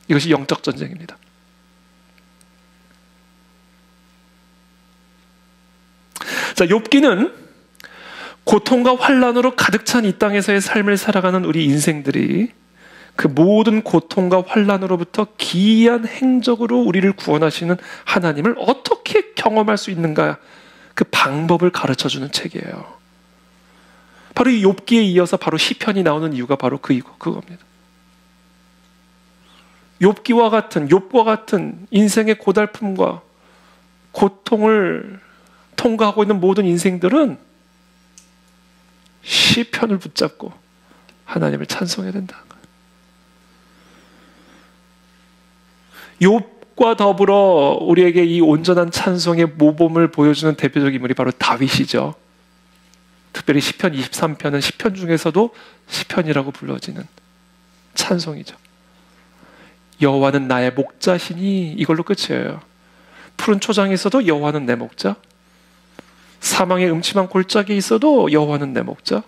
Speaker 1: 이것이 영적 전쟁입니다. 자, 욥기는 고통과 환난으로 가득 찬 이 땅에서의 삶을 살아가는 우리 인생들이 그 모든 고통과 환난으로부터 기이한 행적으로 우리를 구원하시는 하나님을 어떻게 경험할 수 있는가, 그 방법을 가르쳐주는 책이에요. 바로 이 욥기에 이어서 바로 시편이 나오는 이유가 바로 그겁니다. 욥과 같은 인생의 고달픔과 고통을 통과하고 있는 모든 인생들은 시편을 붙잡고 하나님을 찬송해야 된다. 욥과 더불어 우리에게 이 온전한 찬송의 모범을 보여주는 대표적 인물이 바로 다윗이죠. 특별히 시편 23편은 시편 중에서도 시편이라고 불러지는 찬송이죠. 여호와는 나의 목자시니 이걸로 끝이에요. 푸른 초장에서도 여호와는 내 목자, 사망의 음침한 골짜기에 있어도 여호와는 내 목자.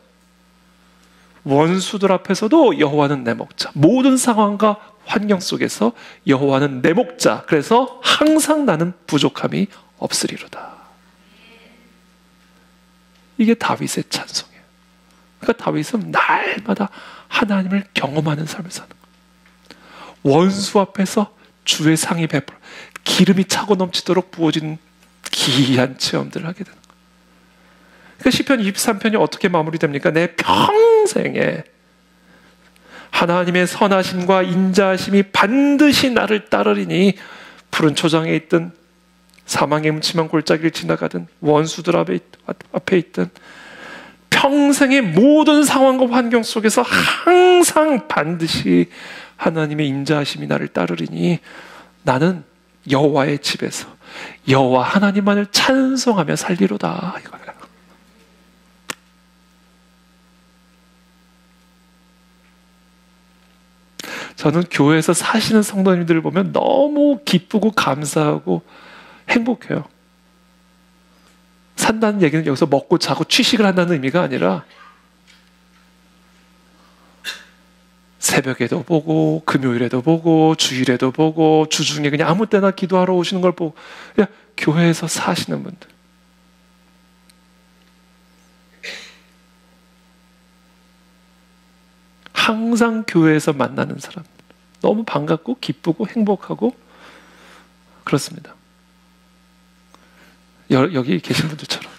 Speaker 1: 원수들 앞에서도 여호와는 내 목자. 모든 상황과 환경 속에서 여호와는 내 목자. 그래서 항상 나는 부족함이 없으리로다. 이게 다윗의 찬송이에요. 그러니까 다윗은 날마다 하나님을 경험하는 삶을 사는 거예요. 원수 앞에서 주의 상이 베풀어 기름이 차고 넘치도록 부어진 기이한 체험들을 하게 되는 거예요. 그러니까 시편 23편이 어떻게 마무리됩니까? 내 평생에 하나님의 선하심과 인자하심이 반드시 나를 따르리니 푸른 초장에 있든 사망의 음침한 골짜기를 지나가든 원수들 앞에 있든 평생의 모든 상황과 환경 속에서 항상 반드시 하나님의 인자하심이 나를 따르리니 나는 여호와의 집에서 여호와 하나님만을 찬송하며 살리로다 이거예요. 저는 교회에서 사시는 성도님들을 보면 너무 기쁘고 감사하고 행복해요. 산다는 얘기는 여기서 먹고 자고 취식을 한다는 의미가 아니라 새벽에도 보고 금요일에도 보고 주일에도 보고 주중에 그냥 아무 때나 기도하러 오시는 걸 보고 그냥 교회에서 사시는 분들, 항상 교회에서 만나는 사람 너무 반갑고 기쁘고 행복하고 그렇습니다. 여기 계신 분들처럼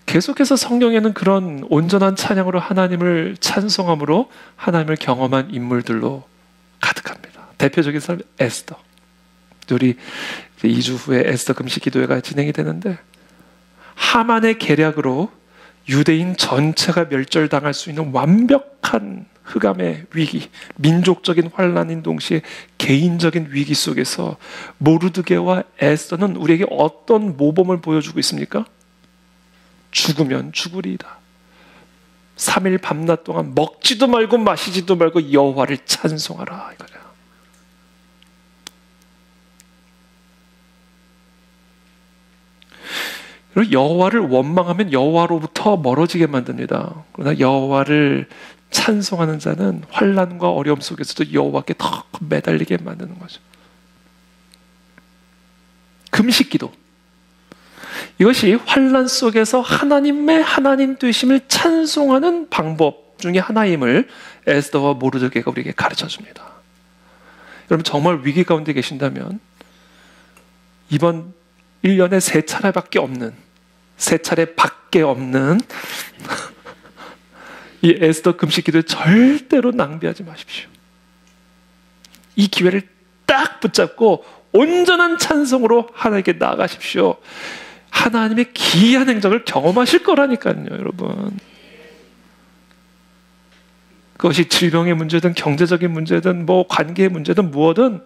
Speaker 1: 계속해서 성경에는 그런 온전한 찬양으로 하나님을 찬송함으로 하나님을 경험한 인물들로 가득합니다. 대표적인 사람 에스더. 우리 2주 후에 에스더 금식 기도회가 진행이 되는데 하만의 계략으로 유대인 전체가 멸절당할 수 있는 완벽한 흑암의 위기, 민족적인 환란인 동시에 개인적인 위기 속에서 모르드게와 에스더는 우리에게 어떤 모범을 보여주고 있습니까? 죽으면 죽으리이다. 3일 밤낮 동안 먹지도 말고 마시지도 말고 여호와를 찬송하라 이거예요. 그리고 여호와를 원망하면 여호와로부터 멀어지게 만듭니다. 그러나 여호와를 찬송하는 자는 환난과 어려움 속에서도 여호와께 더 매달리게 만드는 거죠. 금식기도. 이것이 환난 속에서 하나님의 하나님 되심을 찬송하는 방법 중에 하나임을 에스더와 모르드게가 우리에게 가르쳐 줍니다. 여러분 정말 위기 가운데 계신다면 이번 1년에 3차례밖에 없는 이 에스더 금식 기도에 절대로 낭비하지 마십시오. 이 기회를 딱 붙잡고 온전한 찬송으로 하나님께 나아가십시오. 하나님의 기이한 행적을 경험하실 거라니까요, 여러분. 그것이 질병의 문제든 경제적인 문제든 뭐 관계의 문제든 무엇든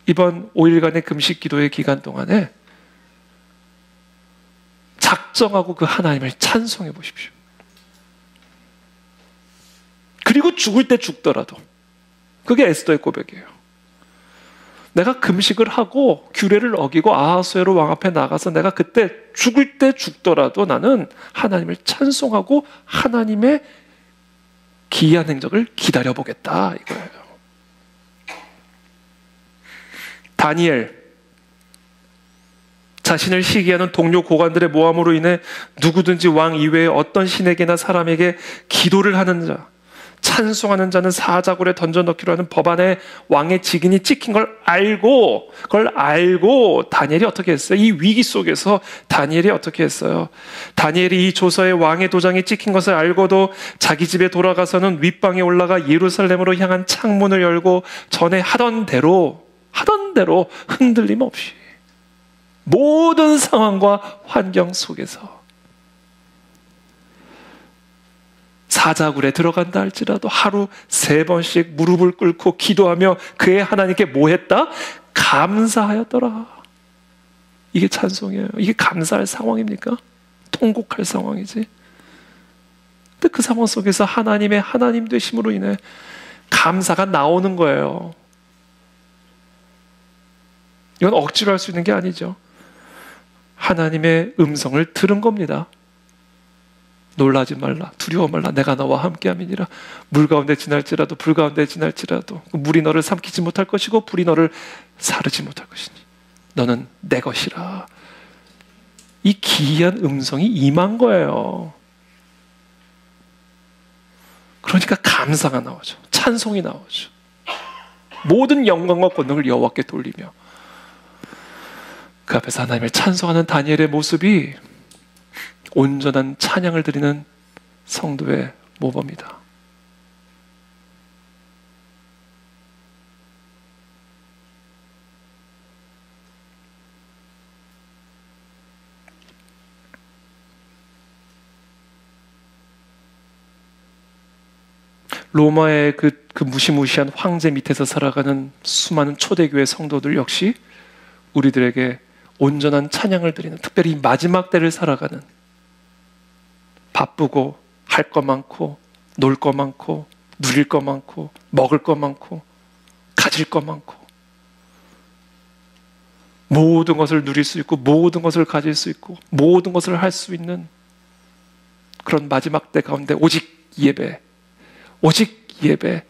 Speaker 1: 이번 5일간의 금식 기도의 기간 동안에 작정하고 그 하나님을 찬송해 보십시오. 그리고 죽을 때 죽더라도 그게 에스더의 고백이에요. 내가 금식을 하고 규례를 어기고 아하수에로 왕 앞에 나가서 내가 그때 죽을 때 죽더라도 나는 하나님을 찬송하고 하나님의 기이한 행적을 기다려보겠다 이거예요. 다니엘, 자신을 시기하는 동료 고관들의 모함으로 인해 누구든지 왕 이외의 어떤 신에게나 사람에게 기도를 하는 자, 찬송하는 자는 사자굴에 던져넣기로 하는 법안에 왕의 직인이 찍힌 걸 알고 다니엘이 어떻게 했어요? 이 위기 속에서 다니엘이 어떻게 했어요? 다니엘이 이 조서에 왕의 도장이 찍힌 것을 알고도 자기 집에 돌아가서는 윗방에 올라가 예루살렘으로 향한 창문을 열고 전에 하던 대로 흔들림 없이 모든 상황과 환경 속에서 사자굴에 들어간다 할지라도 하루 3번씩 무릎을 꿇고 기도하며 그의 하나님께 뭐 했다? 감사하였더라. 이게 찬송이에요. 이게 감사할 상황입니까? 통곡할 상황이지. 근데 그 상황 속에서 하나님의 하나님 되심으로 인해 감사가 나오는 거예요. 이건 억지로 할 수 있는 게 아니죠. 하나님의 음성을 들은 겁니다. 놀라지 말라, 두려워 말라, 내가 너와 함께함이니라. 물 가운데 지날지라도 불 가운데 지날지라도 물이 너를 삼키지 못할 것이고 불이 너를 사르지 못할 것이니 너는 내 것이라. 이 기이한 음성이 임한 거예요. 그러니까 감사가 나오죠. 찬송이 나오죠. 모든 영광과 권능을 여호와께 돌리며 그 앞에서 하나님을 찬송하는 다니엘의 모습이 온전한 찬양을 드리는 성도의 모범이다. 로마의 그 무시무시한 황제 밑에서 살아가는 수많은 초대교회 성도들 역시 우리들에게 온전한 찬양을 드리는, 특별히 마지막 때를 살아가는, 바쁘고 할 거 많고 놀 거 많고 누릴 거 많고 먹을 거 많고 가질 거 많고 모든 것을 누릴 수 있고 모든 것을 가질 수 있고 모든 것을 할 수 있는 그런 마지막 때 가운데 오직 예배, 오직 예배.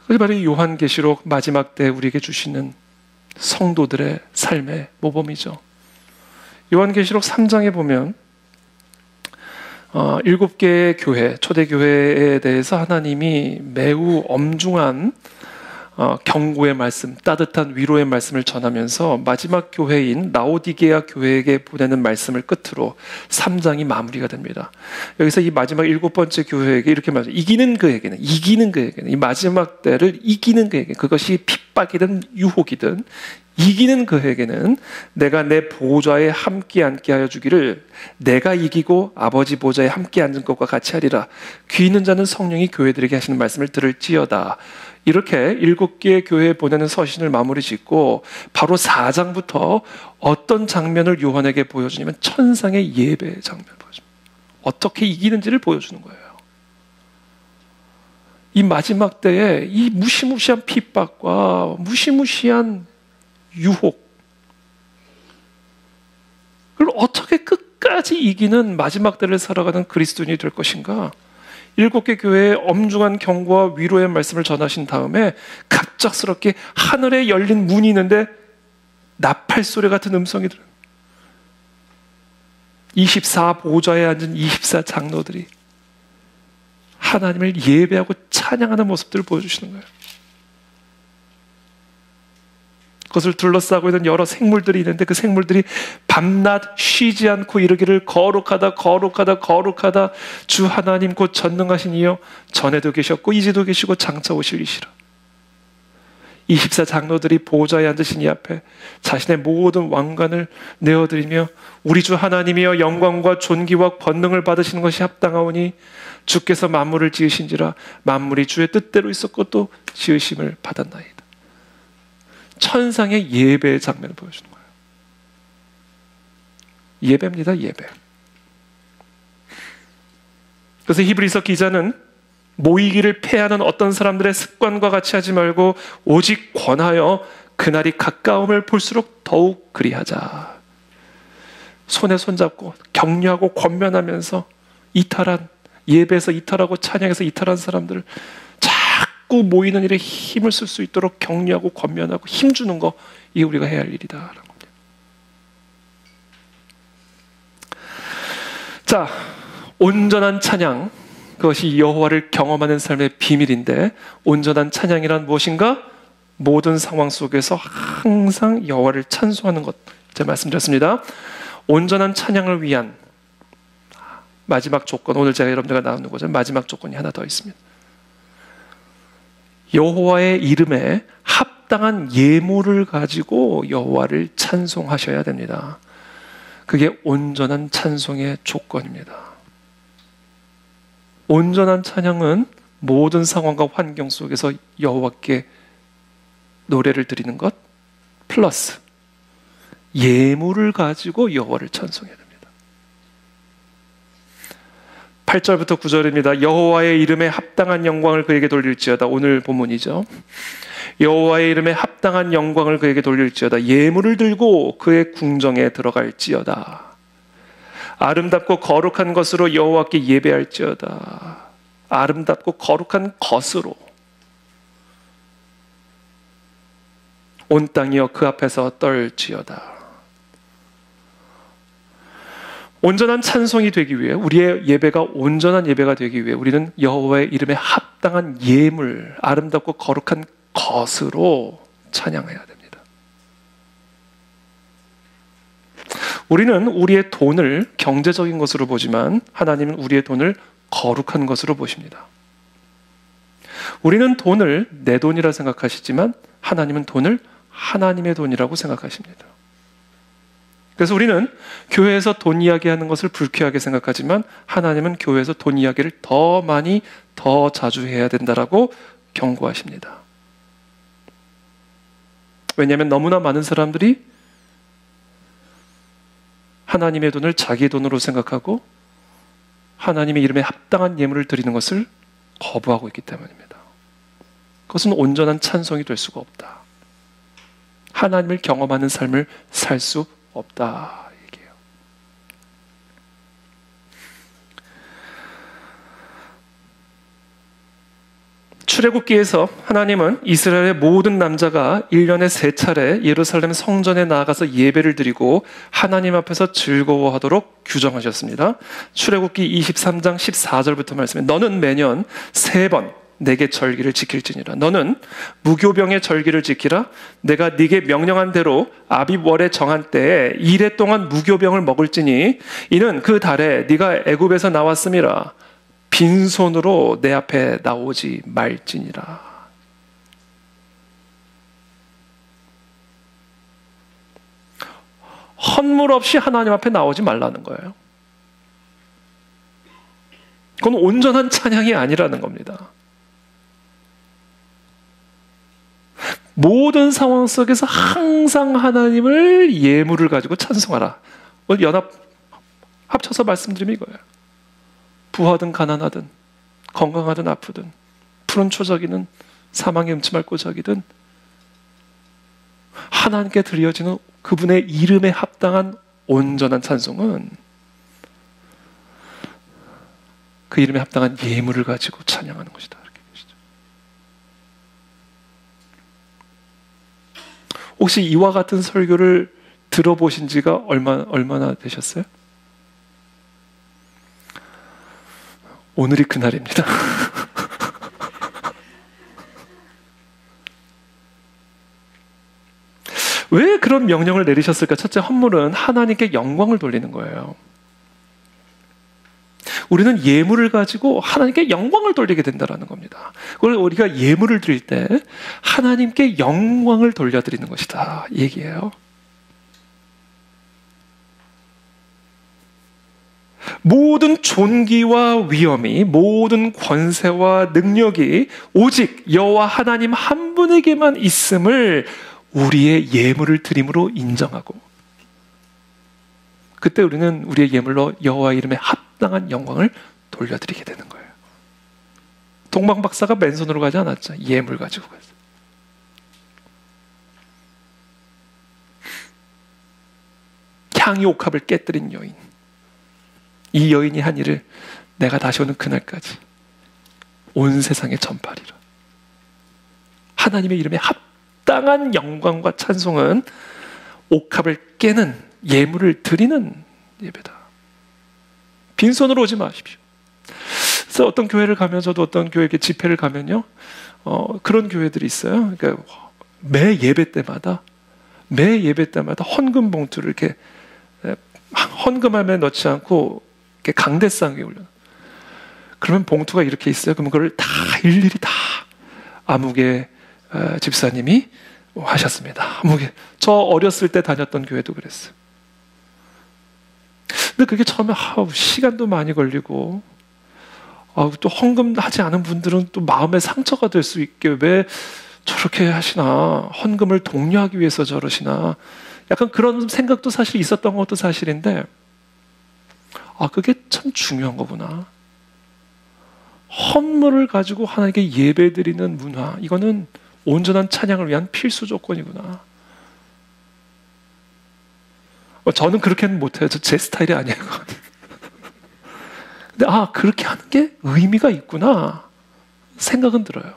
Speaker 1: 그게 바로 요한계시록 마지막 때 우리에게 주시는 성도들의 삶의 모범이죠. 요한계시록 3장에 보면 7개의 교회, 초대교회에 대해서 하나님이 매우 엄중한 경고의 말씀, 따뜻한 위로의 말씀을 전하면서 마지막 교회인 라오디게아 교회에게 보내는 말씀을 끝으로 3장이 마무리가 됩니다. 여기서 이 마지막 7번째 교회에게 이렇게 말하죠. 이기는 그에게는 이 마지막 때를 이기는 그에게, 그것이 핍박이든 유혹이든 이기는 그에게는 내가 내 보좌에 함께 앉게 하여 주기를, 내가 이기고 아버지 보좌에 함께 앉은 것과 같이 하리라. 귀 있는 자는 성령이 교회들에게 하시는 말씀을 들을지어다. 이렇게 7개의 교회에 보내는 서신을 마무리 짓고 바로 4장부터 어떤 장면을 요한에게 보여주냐면 천상의 예배 장면을 보여줍니다. 어떻게 이기는지를 보여주는 거예요. 이 마지막 때에 이 무시무시한 핍박과 무시무시한 유혹, 그걸 어떻게 끝까지 이기는 마지막 때를 살아가는 그리스도인이 될 것인가? 7개 교회에 엄중한 경고와 위로의 말씀을 전하신 다음에 갑작스럽게 하늘에 열린 문이 있는데 나팔 소리 같은 음성이 들어요. 24 보좌에 앉은 24 장로들이 하나님을 예배하고 찬양하는 모습들을 보여주시는 거예요. 그것을 둘러싸고 있는 여러 생물들이 있는데 그 생물들이 밤낮 쉬지 않고 이르기를 거룩하다 거룩하다 거룩하다 주 하나님 곧 전능하신 이여, 전에도 계셨고 이제도 계시고 장차 오실 이시라. 24 장로들이 보좌에 앉으신 이 앞에 자신의 모든 왕관을 내어드리며 우리 주 하나님이여 영광과 존귀와 권능을 받으시는 것이 합당하오니 주께서 만물을 지으신지라 만물이 주의 뜻대로 있었고 또 지으심을 받았나이다. 천상의 예배의 장면을 보여주는 거예요. 예배입니다, 예배. 그래서 히브리서 기자는 모이기를 패하는 어떤 사람들의 습관과 같이 하지 말고 오직 권하여 그날이 가까움을 볼수록 더욱 그리하자. 손에 손잡고 격려하고 권면하면서 이탈한, 예배에서 이탈하고 찬양에서 이탈한 사람들을 자꾸 모이는 일에 힘을 쓸 수 있도록 격려하고 권면하고 힘주는 거, 이게 우리가 해야 할 일이다. 자, 온전한 찬양, 그것이 여호와를 경험하는 삶의 비밀인데, 온전한 찬양이란 무엇인가? 모든 상황 속에서 항상 여호와를 찬송하는 것. 제가 말씀드렸습니다. 온전한 찬양을 위한 마지막 조건, 오늘 제가 여러분들과 나누는 거죠. 마지막 조건이 하나 더 있습니다. 여호와의 이름에 합당한 예물을 가지고 여호와를 찬송하셔야 됩니다. 그게 온전한 찬송의 조건입니다. 온전한 찬양은 모든 상황과 환경 속에서 여호와께 노래를 드리는 것 플러스 예물을 가지고 여호와를 찬송해야 됩니다. 8절부터 9절입니다. 여호와의 이름에 합당한 영광을 그에게 돌릴지어다. 오늘 본문이죠. 여호와의 이름에 합당한 영광을 그에게 돌릴지어다. 예물을 들고 그의 궁정에 들어갈지어다. 아름답고 거룩한 것으로 여호와께 예배할지어다. 아름답고 거룩한 것으로 온 땅이여 그 앞에서 떨지어다. 온전한 찬송이 되기 위해, 우리의 예배가 온전한 예배가 되기 위해 우리는 여호와의 이름에 합당한 예물, 아름답고 거룩한 것으로 찬양해야 됩니다. 우리는 우리의 돈을 경제적인 것으로 보지만 하나님은 우리의 돈을 거룩한 것으로 보십니다. 우리는 돈을 내 돈이라 생각하시지만 하나님은 돈을 하나님의 돈이라고 생각하십니다. 그래서 우리는 교회에서 돈 이야기하는 것을 불쾌하게 생각하지만 하나님은 교회에서 돈 이야기를 더 많이, 더 자주 해야 된다라고 경고하십니다. 왜냐하면 너무나 많은 사람들이 하나님의 돈을 자기 돈으로 생각하고 하나님의 이름에 합당한 예물을 드리는 것을 거부하고 있기 때문입니다. 그것은 온전한 찬송이 될 수가 없다. 하나님을 경험하는 삶을 살 수 없다 얘기해요. 출애굽기에서 하나님은 이스라엘의 모든 남자가 1년에 3차례 예루살렘 성전에 나아가서 예배를 드리고 하나님 앞에서 즐거워하도록 규정하셨습니다. 출애굽기 23장 14절부터 말씀해, 너는 매년 3번 내게 절기를 지킬지니라. 너는 무교병의 절기를 지키라. 내가 네게 명령한 대로 아비월에 정한 때에 2래 동안 무교병을 먹을지니 이는 그 달에 네가 애굽에서 나왔음이라. 빈손으로 내 앞에 나오지 말지니라. 헌물 없이 하나님 앞에 나오지 말라는 거예요. 그건 온전한 찬양이 아니라는 겁니다. 모든 상황 속에서 항상 하나님을 예물을 가지고 찬송하라. 오늘 연합 합쳐서 말씀드리면 이거예요. 부하든 가난하든 건강하든 아프든 푸른 초적이든 사망의 음침할 꼬적이든 하나님께 드려지는 그분의 이름에 합당한 온전한 찬송은 그 이름에 합당한 예물을 가지고 찬양하는 것이다. 혹시 이와 같은 설교를 들어보신 지가 얼마나 되셨어요? 오늘이 그날입니다. 왜 그런 명령을 내리셨을까? 첫째, 헌물은 하나님께 영광을 돌리는 거예요. 우리는 예물을 가지고 하나님께 영광을 돌리게 된다는 겁니다. 그걸 우리가 예물을 드릴 때 하나님께 영광을 돌려드리는 것이다 얘기예요. 모든 존귀와 위엄이, 모든 권세와 능력이 오직 여호와 하나님 한 분에게만 있음을 우리의 예물을 드림으로 인정하고, 그때 우리는 우리의 예물로 여호와 이름에 합당한 영광을 돌려드리게 되는 거예요. 동방 박사가 맨손으로 가지 않았죠. 예물 가지고 갔어요. 향이 옥합을 깨뜨린 여인, 이 여인이 한 일을 내가 다시 오는 그날까지 온 세상에 전파하리라. 하나님의 이름에 합당한 영광과 찬송은 옥합을 깨는 예물을 드리는 예배다. 빈손으로 오지 마십시오. 그래서 어떤 교회를 가면, 저도 어떤 교회에 집회를 가면요, 그런 교회들이 있어요. 그러니까 매 예배 때마다 헌금 봉투를 이렇게 헌금함에 넣지 않고 이렇게 강대상 위에 올려. 그러면 봉투가 이렇게 있어요. 그러면 그걸 다 일일이 다 아무개 집사님이 하셨습니다. 아무개. 저 어렸을 때 다녔던 교회도 그랬어요. 근데 그게 처음에 시간도 많이 걸리고, 또 헌금하지 않은 분들은 또 마음에 상처가 될 수 있게 왜 저렇게 하시나, 헌금을 독려하기 위해서 저러시나, 약간 그런 생각도 사실 있었던 것도 사실인데, 그게 참 중요한 거구나. 헌물을 가지고 하나님께 예배드리는 문화, 이거는 온전한 찬양을 위한 필수 조건이구나. 저는 그렇게는 못해요. 제 스타일이 아니에요. 근데 그렇게 하는 게 의미가 있구나 생각은 들어요.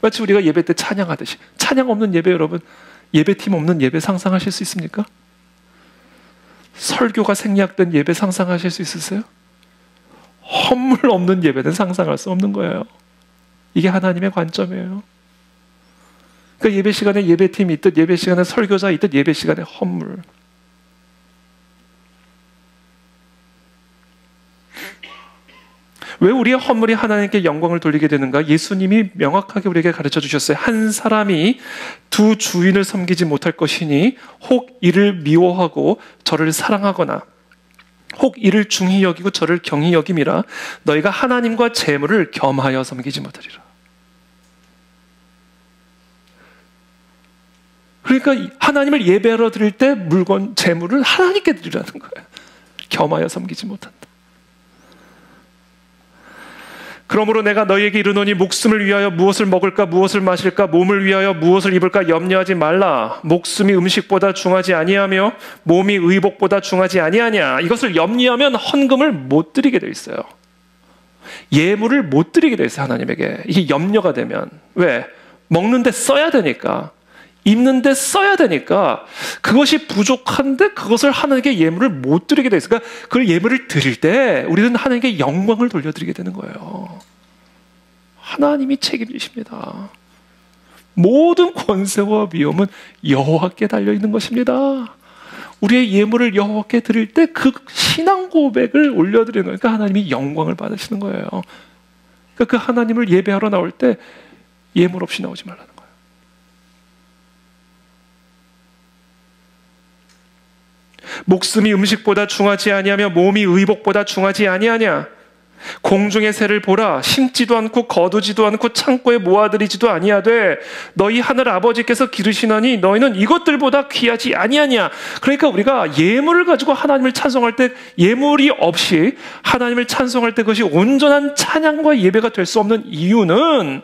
Speaker 1: 마치 우리가 예배 때 찬양하듯이, 찬양 없는 예배, 여러분, 예배팀 없는 예배 상상하실 수 있습니까? 설교가 생략된 예배 상상하실 수 있으세요? 헌물 없는 예배는 상상할 수 없는 거예요. 이게 하나님의 관점이에요. 그러니까 예배 시간에 예배팀이 있듯, 예배 시간에 설교자 있듯, 예배 시간에 헌물. 왜 우리의 헌물이 하나님께 영광을 돌리게 되는가? 예수님이 명확하게 우리에게 가르쳐 주셨어요. 한 사람이 두 주인을 섬기지 못할 것이니 혹 이를 미워하고 저를 사랑하거나 혹 이를 중히 여기고 저를 경히 여김이라. 너희가 하나님과 재물을 겸하여 섬기지 못하리라. 그러니까 하나님을 예배하러 드릴 때 물건, 재물을 하나님께 드리라는 거예요. 겸하여 섬기지 못한다. 그러므로 내가 너희에게 이르노니 목숨을 위하여 무엇을 먹을까 무엇을 마실까 몸을 위하여 무엇을 입을까 염려하지 말라. 목숨이 음식보다 중하지 아니하며 몸이 의복보다 중하지 아니하냐. 이것을 염려하면 헌금을 못 드리게 돼 있어요. 예물을 못 드리게 돼 있어요. 하나님에게. 이게 염려가 되면. 왜? 먹는데 써야 되니까, 입는데 써야 되니까, 그것이 부족한데 그것을 하나님께 예물을 못 드리게 돼 있어요. 그러니까 그 예물을 드릴 때 우리는 하나님께 영광을 돌려드리게 되는 거예요. 하나님이 책임지십니다. 모든 권세와 위엄은 여호와께 달려있는 것입니다. 우리의 예물을 여호와께 드릴 때 그 신앙 고백을 올려드리는 거예요. 그러니까 하나님이 영광을 받으시는 거예요. 그러니까 그 하나님을 예배하러 나올 때 예물 없이 나오지 말라는 거예요. 목숨이 음식보다 중하지 아니하며 몸이 의복보다 중하지 아니하냐. 공중의 새를 보라. 심지도 않고 거두지도 않고 창고에 모아들이지도 아니하되 너희 하늘 아버지께서 기르시나니 너희는 이것들보다 귀하지 아니하냐. 그러니까 우리가 예물을 가지고 하나님을 찬송할 때, 예물이 없이 하나님을 찬송할 때 그것이 온전한 찬양과 예배가 될 수 없는 이유는,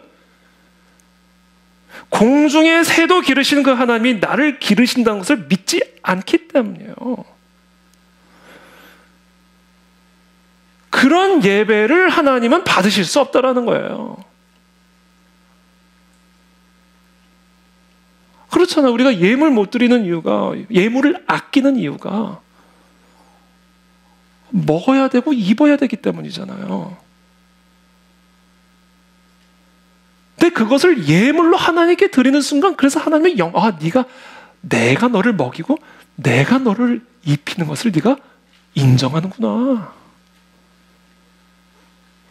Speaker 1: 공중의 새도 기르시는 그 하나님이 나를 기르신다는 것을 믿지 않기 때문이에요. 그런 예배를 하나님은 받으실 수 없다라는 거예요. 그렇잖아요. 우리가 예물 못 드리는 이유가, 예물을 아끼는 이유가 먹어야 되고 입어야 되기 때문이잖아요. 근데 그것을 예물로 하나님께 드리는 순간, 그래서 하나님의 내가 너를 먹이고 내가 너를 입히는 것을 네가 인정하는구나.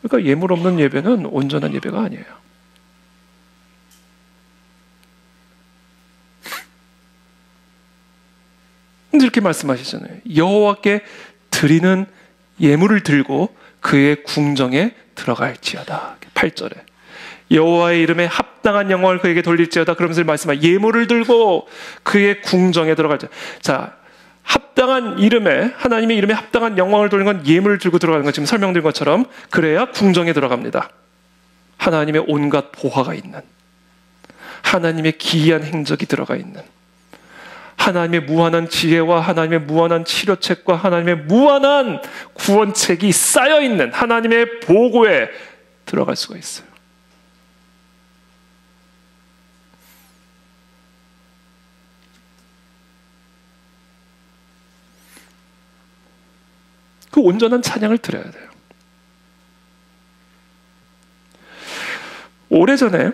Speaker 1: 그러니까 예물 없는 예배는 온전한 예배가 아니에요. 근데 이렇게 말씀하시잖아요. 여호와께 드리는 예물을 들고 그의 궁정에 들어갈지어다. 8절에 여호와의 이름에 합당한 영광을 그에게 돌릴지어다. 그러면서 말씀하시면 예물을 들고 그의 궁정에 들어갈지어다. 자, 합당한 이름에, 하나님의 이름에 합당한 영광을 돌리는 건 예물을 들고 들어가는 것, 지금 설명드린 것처럼 그래야 궁정에 들어갑니다. 하나님의 온갖 보화가 있는, 하나님의 기이한 행적이 들어가 있는, 하나님의 무한한 지혜와 하나님의 무한한 치료책과 하나님의 무한한 구원책이 쌓여있는 하나님의 보고에 들어갈 수가 있어요. 그 온전한 찬양을 드려야 돼요. 오래전에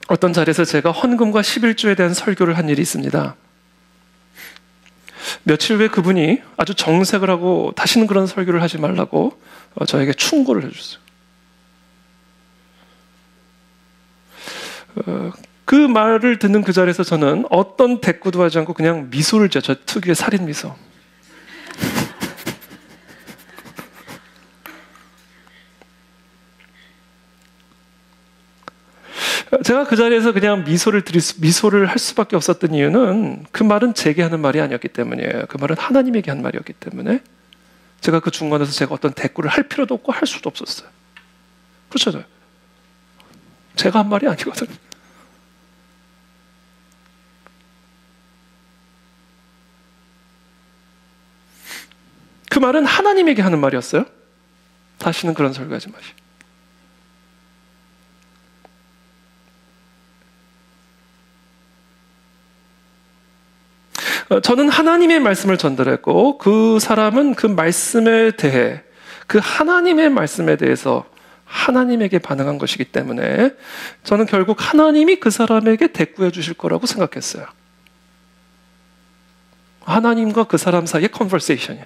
Speaker 1: 어떤 자리에서 제가 헌금과 11조에 대한 설교를 한 일이 있습니다. 며칠 후에 그분이 아주 정색을 하고 다시는 그런 설교를 하지 말라고 저에게 충고를 해줬어요. 그 말을 듣는 그 자리에서 저는 어떤 대꾸도 하지 않고 그냥 미소를 지어, 저 특유의 살인 미소. 제가 그 자리에서 그냥 미소를 할 수밖에 없었던 이유는 그 말은 제게 하는 말이 아니었기 때문이에요. 그 말은 하나님에게 한 말이었기 때문에 제가 그 중간에서 제가 어떤 대꾸를 할 필요도 없고 할 수도 없었어요. 그렇잖아요. 제가 한 말이 아니거든요. 그 말은 하나님에게 하는 말이었어요. 다시는 그런 설교하지 마시고. 저는 하나님의 말씀을 전달했고 그 사람은 그 말씀에 대해 그 하나님의 말씀에 대해서 하나님에게 반응한 것이기 때문에 저는 결국 하나님이 그 사람에게 대꾸해 주실 거라고 생각했어요. 하나님과 그 사람 사이의 컨버세이션이에요.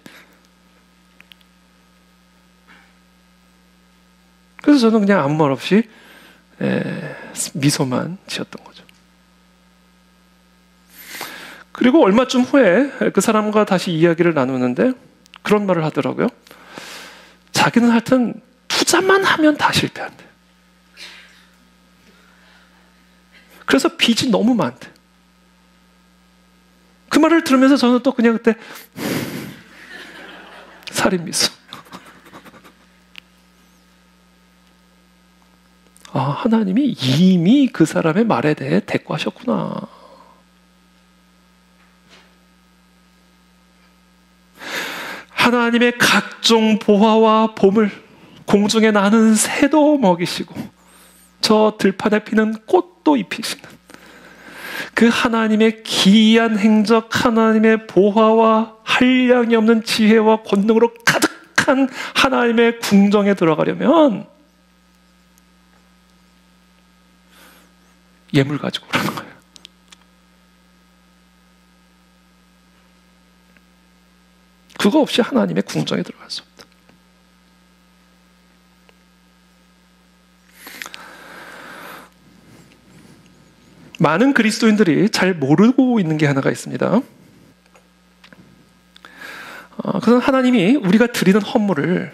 Speaker 1: 그래서 저는 그냥 아무 말 없이 미소만 지었던 거죠. 그리고 얼마쯤 후에 그 사람과 다시 이야기를 나누는데 그런 말을 하더라고요. 자기는 하여튼 투자만 하면 다 실패한대. 그래서 빚이 너무 많대. 그 말을 들으면서 저는 또 그냥 그때 살인 미소. 아, 하나님이 이미 그 사람의 말에 대해 대꾸하셨구나. 하나님의 각종 보화와 보물, 공중에 나는 새도 먹이시고 저 들판에 피는 꽃도 입히시는 그 하나님의 기이한 행적, 하나님의 보화와 한량이 없는 지혜와 권능으로 가득한 하나님의 궁정에 들어가려면 예물 가지고 오라는 거예요. 그거 없이 하나님의 궁정에 들어갈 수 없다. 많은 그리스도인들이 잘 모르고 있는 게 하나가 있습니다. 그건 하나님이 우리가 드리는 헌물을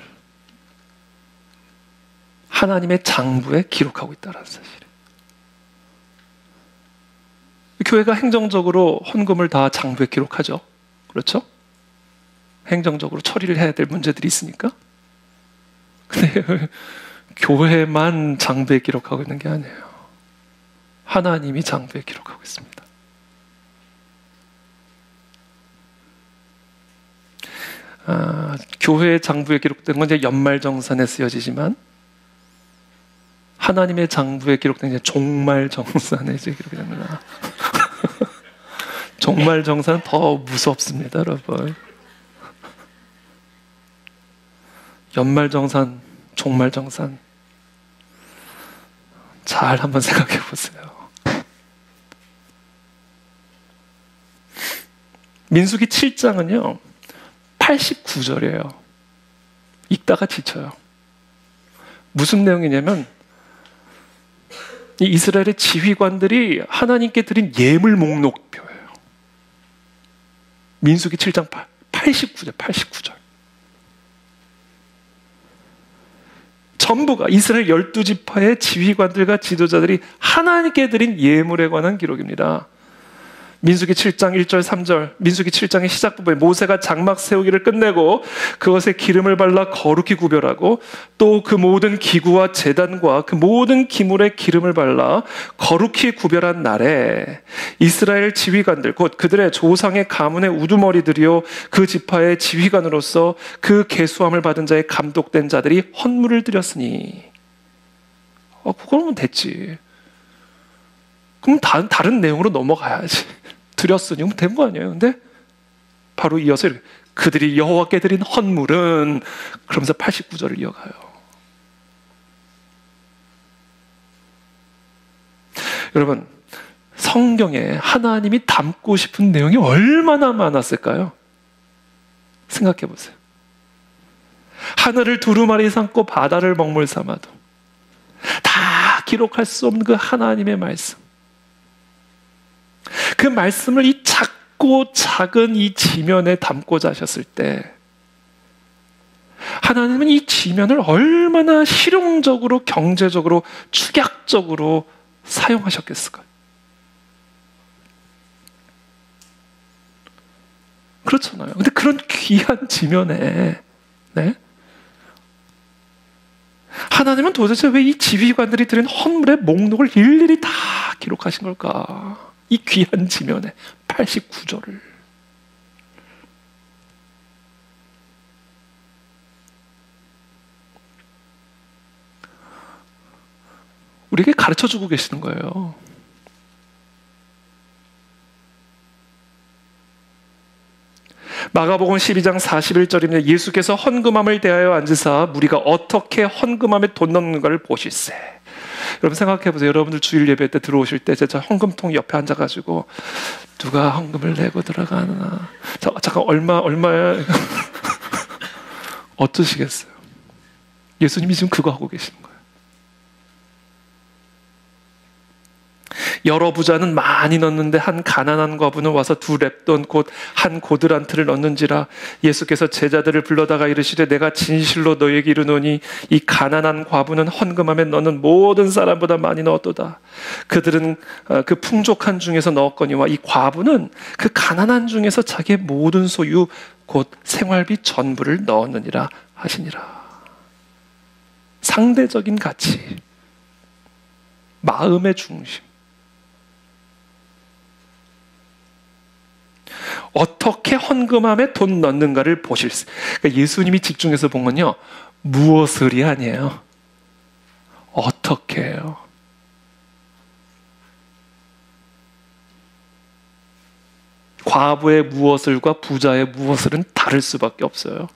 Speaker 1: 하나님의 장부에 기록하고 있다는 사실이에요. 교회가 행정적으로 헌금을 다 장부에 기록하죠. 그렇죠? 행정적으로 처리를 해야 될 문제들이 있으니까. 근데 교회만 장부에 기록하고 있는 게 아니에요. 하나님이 장부에 기록하고 있습니다. 교회의 장부에 기록된 건 이제 연말정산에 쓰여지지만 하나님의 장부에 기록된 이제 종말정산에 이제 기록이 됩니다. 종말정산은 더 무섭습니다, 여러분. 연말정산, 종말정산 잘 한번 생각해 보세요. 민수기 7장은요 89절이에요. 읽다가 지쳐요. 무슨 내용이냐면 이 이스라엘의 지휘관들이 하나님께 드린 예물 목록표예요. 민수기 7장 89절. 전부가 이스라엘 12지파의 지휘관들과 지도자들이 하나님께 드린 예물에 관한 기록입니다. 민수기 7장 1절 3절, 민수기 7장의 시작 부분에 모세가 장막 세우기를 끝내고 그것에 기름을 발라 거룩히 구별하고 또 그 모든 기구와 제단과 그 모든 기물에 기름을 발라 거룩히 구별한 날에 이스라엘 지휘관들 곧 그들의 조상의 가문의 우두머리들이요 그 지파의 지휘관으로서 그 계수함을 받은 자의 감독된 자들이 헌물을 드렸으니 그거면 됐지. 그럼 다른 내용으로 넘어가야지. 드렸으니 된 거 아니에요. 근데 바로 이어서 이렇게 그들이 여호와께 드린 헌물은 그러면서 89절을 이어가요. 여러분, 성경에 하나님이 담고 싶은 내용이 얼마나 많았을까요? 생각해 보세요. 하늘을 두루마리 삼고 바다를 먹물 삼아도 다 기록할 수 없는 그 하나님의 말씀. 그 말씀을 이 작고 작은 이 지면에 담고자 하셨을 때 하나님은 이 지면을 얼마나 실용적으로 경제적으로 축약적으로 사용하셨겠을까요? 그렇잖아요. 근데 그런 귀한 지면에, 네? 하나님은 도대체 왜 이 지휘관들이 드린 헌물의 목록을 일일이 다 기록하신 걸까? 이 귀한 지면에 89절을. 우리에게 가르쳐주고 계시는 거예요. 마가복음 12장 41절입니다. 예수께서 헌금함을 대하여 앉으사 무리가 어떻게 헌금함에 돈 넣는가를 보실세. 여러분 생각해 보세요. 여러분들 주일 예배 때 들어오실 때 제가 헌금통 옆에 앉아가지고 누가 헌금을 내고 들어가나. 잠깐 얼마야? 어떠시겠어요? 예수님이 지금 그거 하고 계시는 거예요. 여러 부자는 많이 넣는데 한 가난한 과부는 와서 2렙돈 곧 한 고드란트를 넣는지라. 예수께서 제자들을 불러다가 이르시되 내가 진실로 너희에게 이르노니 이 가난한 과부는 헌금함에 넣는 모든 사람보다 많이 넣었도다. 그들은 그 풍족한 중에서 넣었거니와 이 과부는 그 가난한 중에서 자기의 모든 소유 곧 생활비 전부를 넣었느니라 하시니라. 상대적인 가치, 마음의 중심. 어떻게 헌금함에 돈 넣는가를 보실세. 그러니까 예수님이 집중해서 본 건요, 무엇을이 아니에요. 어떻게 해요. 과부의 무엇을과 부자의 무엇을은 다를 수밖에 없어요.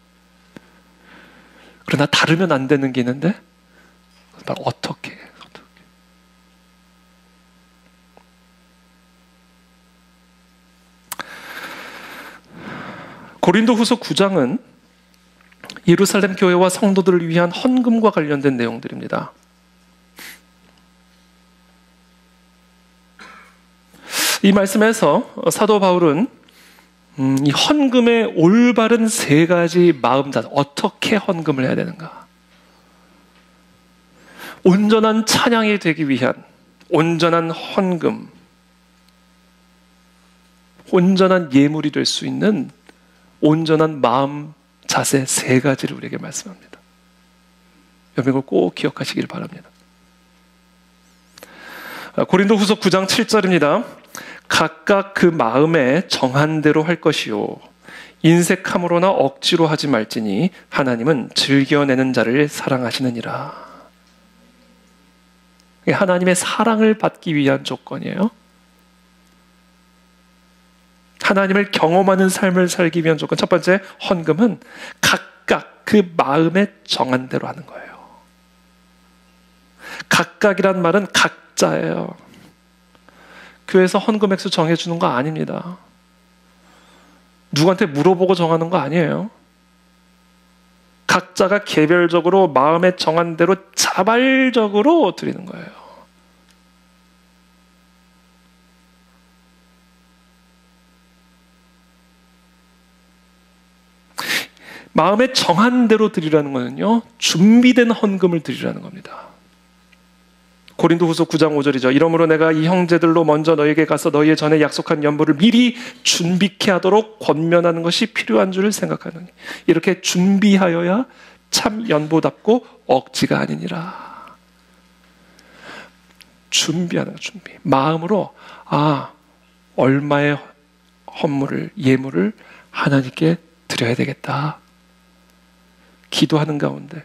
Speaker 1: 그러나 다르면 안 되는 게 있는데 어떻게 해요. 고린도후서 9장은 예루살렘 교회와 성도들을 위한 헌금과 관련된 내용들입니다. 이 말씀에서 사도 바울은 이 헌금의 올바른 3가지 마음자세, 어떻게 헌금을 해야 되는가? 온전한 찬양이 되기 위한 온전한 헌금, 온전한 예물이 될 수 있는 온전한 마음 자세 3가지를 우리에게 말씀합니다. 여러분 이걸 꼭 기억하시길 바랍니다. 고린도후서 9장 7절입니다. 각각 그 마음에 정한 대로 할 것이요 인색함으로나 억지로 하지 말지니 하나님은 즐겨내는 자를 사랑하시느니라. 하나님의 사랑을 받기 위한 조건이에요. 하나님을 경험하는 삶을 살기 위한 조건. 첫 번째, 헌금은 각각 그 마음에 정한 대로 하는 거예요. 각각이란 말은 각자예요. 교회에서 헌금 액수 정해주는 거 아닙니다. 누구한테 물어보고 정하는 거 아니에요. 각자가 개별적으로 마음에 정한 대로 자발적으로 드리는 거예요. 마음에 정한 대로 드리라는 것은요, 준비된 헌금을 드리라는 겁니다. 고린도후서 9장 5절이죠. 이러므로 내가 이 형제들로 먼저 너희에게 가서 너희의 전에 약속한 연보를 미리 준비케 하도록 권면하는 것이 필요한 줄을 생각하노니. 이렇게 준비하여야 참 연보답고 억지가 아니니라. 준비하는 거, 준비. 마음으로 얼마의 헌물을, 예물을 하나님께 드려야 되겠다. 기도하는 가운데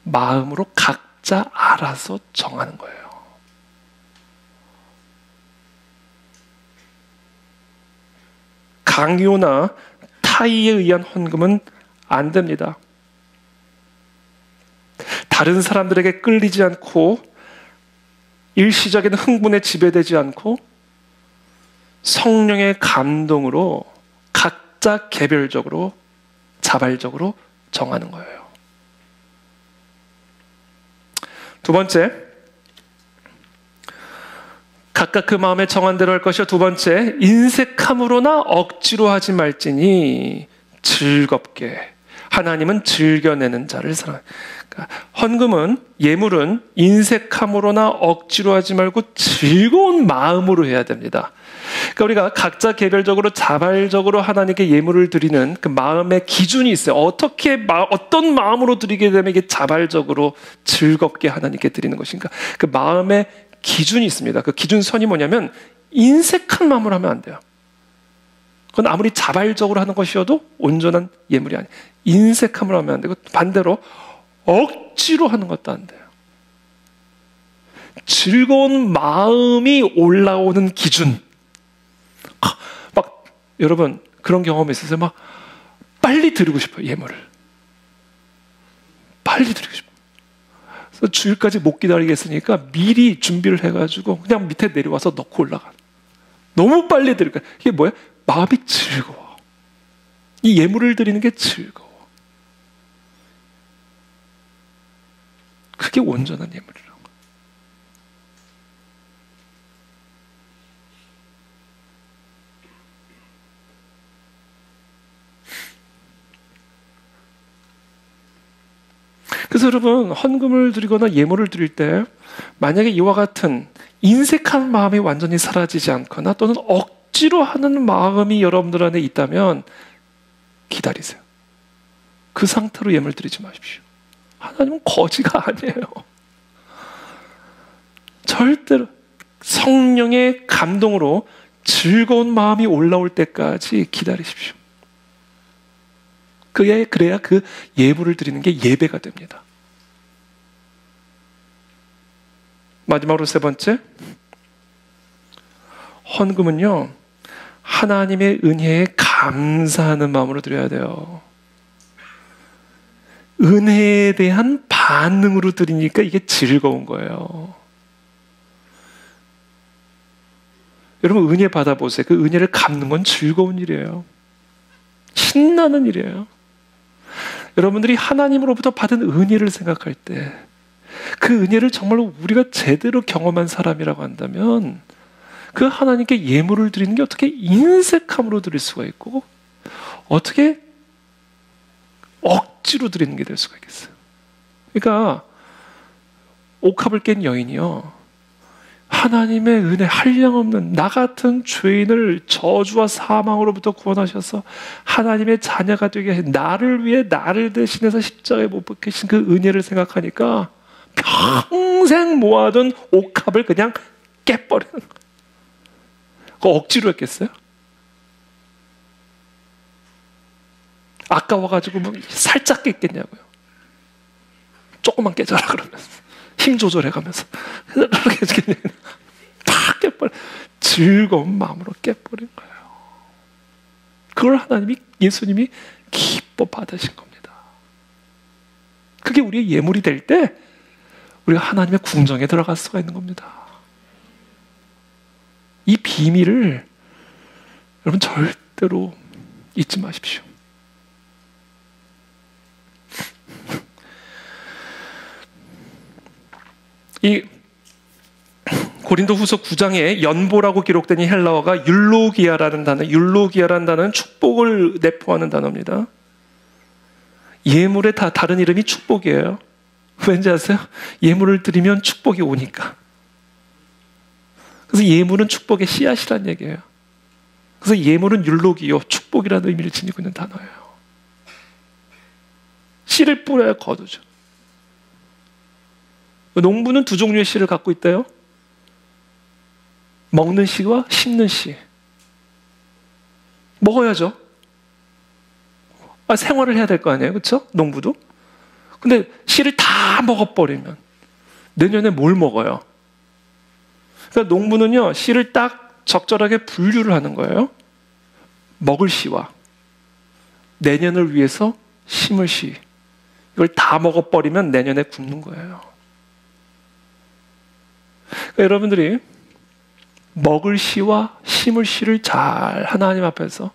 Speaker 1: 마음으로 각자 알아서 정하는 거예요. 강요나 타의에 의한 헌금은 안 됩니다. 다른 사람들에게 끌리지 않고 일시적인 흥분에 지배되지 않고 성령의 감동으로 각자 개별적으로 자발적으로 정하는 거예요. 두 번째, 각각 그 마음에 정한 대로 할 것이요. 두 번째, 인색함으로나 억지로 하지 말지니 즐겁게. 하나님은 즐겨내는 자를 사랑합니다. 헌금은, 예물은 인색함으로나 억지로 하지 말고 즐거운 마음으로 해야 됩니다. 그러니까 우리가 각자 개별적으로 자발적으로 하나님께 예물을 드리는 그 마음의 기준이 있어요. 어떤 마음으로 드리게 되면 이게 자발적으로 즐겁게 하나님께 드리는 것인가. 그 마음의 기준이 있습니다. 그 기준선이 뭐냐면 인색한 마음으로 하면 안 돼요. 그건 아무리 자발적으로 하는 것이어도 온전한 예물이 아니에요. 인색함으로 하면 안 되고 반대로 억지로 하는 것도 안 돼요. 즐거운 마음이 올라오는 기준. 막 여러분 그런 경험이 있으세요? 막 빨리 드리고 싶어요. 예물을 빨리 드리고 싶어요. 그래서 주일까지 못 기다리겠으니까 미리 준비를 해가지고 그냥 밑에 내려와서 넣고 올라가. 너무 빨리 드릴까. 이게 뭐야? 마음이 즐거워. 이 예물을 드리는 게 즐거워. 그게 온전한 예물이라고. 그래서 여러분 헌금을 드리거나 예물을 드릴 때 만약에 이와 같은 인색한 마음이 완전히 사라지지 않거나 또는 억지로 하는 마음이 여러분들 안에 있다면 기다리세요. 그 상태로 예물 드리지 마십시오. 하나님은 거지가 아니에요. 절대로 성령의 감동으로 즐거운 마음이 올라올 때까지 기다리십시오. 그래야 그 예물을 드리는 게 예배가 됩니다. 마지막으로 세 번째, 헌금은요 하나님의 은혜에 감사하는 마음으로 드려야 돼요. 은혜에 대한 반응으로 드리니까 이게 즐거운 거예요. 여러분 은혜 받아보세요. 그 은혜를 갚는 건 즐거운 일이에요. 신나는 일이에요. 여러분들이 하나님으로부터 받은 은혜를 생각할 때 그 은혜를 정말로 우리가 제대로 경험한 사람이라고 한다면 그 하나님께 예물을 드리는 게 어떻게 인색함으로 드릴 수가 있고 어떻게 억지로 드리는 게 될 수가 있겠어요. 그러니까 옥합을 깬 여인이요 하나님의 은혜 한량없는 나 같은 죄인을 저주와 사망으로부터 구원하셔서 하나님의 자녀가 되게 해 나를 위해 나를 대신해서 십자가에 못 박히신 그 은혜를 생각하니까 평생 모아둔 옥합을 그냥 깨버리는 거예요. 그거 억지로 했겠어요? 아까워가지고 뭐 살짝 깼겠냐고요. 조금만 깨져라 그러면서 힘 조절해가면서 그렇게 해주겠냐. 팍 깨버려. 즐거운 마음으로 깨버린 거예요. 그걸 예수님이 기뻐 받으신 겁니다. 그게 우리의 예물이 될 때 우리가 하나님의 궁정에 들어갈 수가 있는 겁니다. 이 비밀을 여러분 절대로 잊지 마십시오. 이 고린도후서 9장에 연보라고 기록된 이 헬라어가 율로기아라는 단어는 축복을 내포하는 단어입니다. 예물의 다른 이름이 축복이에요. 왠지 아세요? 예물을 드리면 축복이 오니까. 그래서 예물은 축복의 씨앗이라는 얘기예요. 그래서 예물은 율로기요, 축복이라는 의미를 지니고 있는 단어예요. 씨를 뿌려야 거두죠. 농부는 두 종류의 씨를 갖고 있대요. 먹는 씨와 심는 씨. 먹어야죠. 생활을 해야 될 거 아니에요, 그렇죠? 농부도. 근데 씨를 다 먹어버리면 내년에 뭘 먹어요? 그러니까 농부는요 씨를 딱 적절하게 분류를 하는 거예요. 먹을 씨와 내년을 위해서 심을 씨. 이걸 다 먹어버리면 내년에 굶는 거예요. 그러니까 여러분들이 먹을 씨와 심을 씨를 잘 하나님 앞에서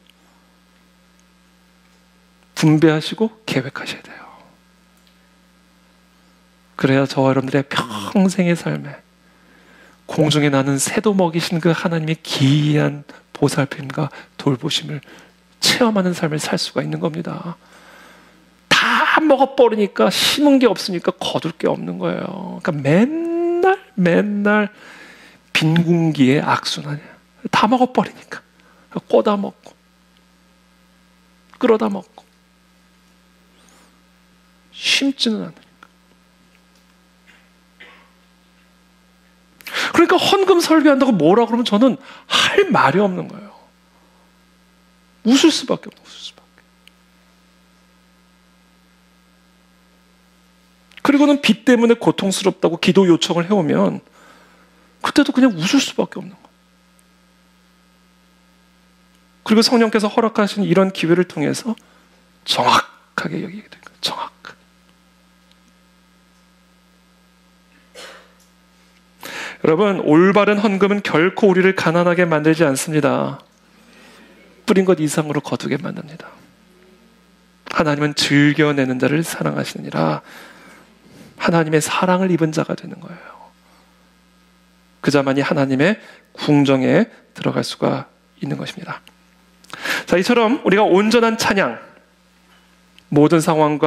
Speaker 1: 분배하시고 계획하셔야 돼요. 그래야 저와 여러분들의 평생의 삶에 공중에 나는 새도 먹이신 그 하나님의 기이한 보살핌과 돌보심을 체험하는 삶을 살 수가 있는 겁니다. 다 먹어버리니까 심은 게 없으니까 거둘 게 없는 거예요. 그러니까 맨날 빈 공기의 악순환이야. 다 먹어버리니까 꼬다 먹고 끌어다 먹고 심지는 않으니까. 그러니까 헌금 설교한다고 뭐라 그러면 저는 할 말이 없는 거예요. 웃을 수밖에 없는, 웃을 수밖에. 그리고는 빚 때문에 고통스럽다고 기도 요청을 해오면 그때도 그냥 웃을 수밖에 없는 거예요. 그리고 성령께서 허락하신 이런 기회를 통해서 정확하게 여기게 된 거예요. 정확하게. 여러분, 올바른 헌금은 결코 우리를 가난하게 만들지 않습니다. 뿌린 것 이상으로 거두게 만듭니다. 하나님은 즐겨내는 자를 사랑하시느니라. 하나님의 사랑을 입은 자가 되는 거예요. 그 자만이 하나님의 궁정에 들어갈 수가 있는 것입니다. 자, 이처럼 우리가 온전한 찬양, 모든 상황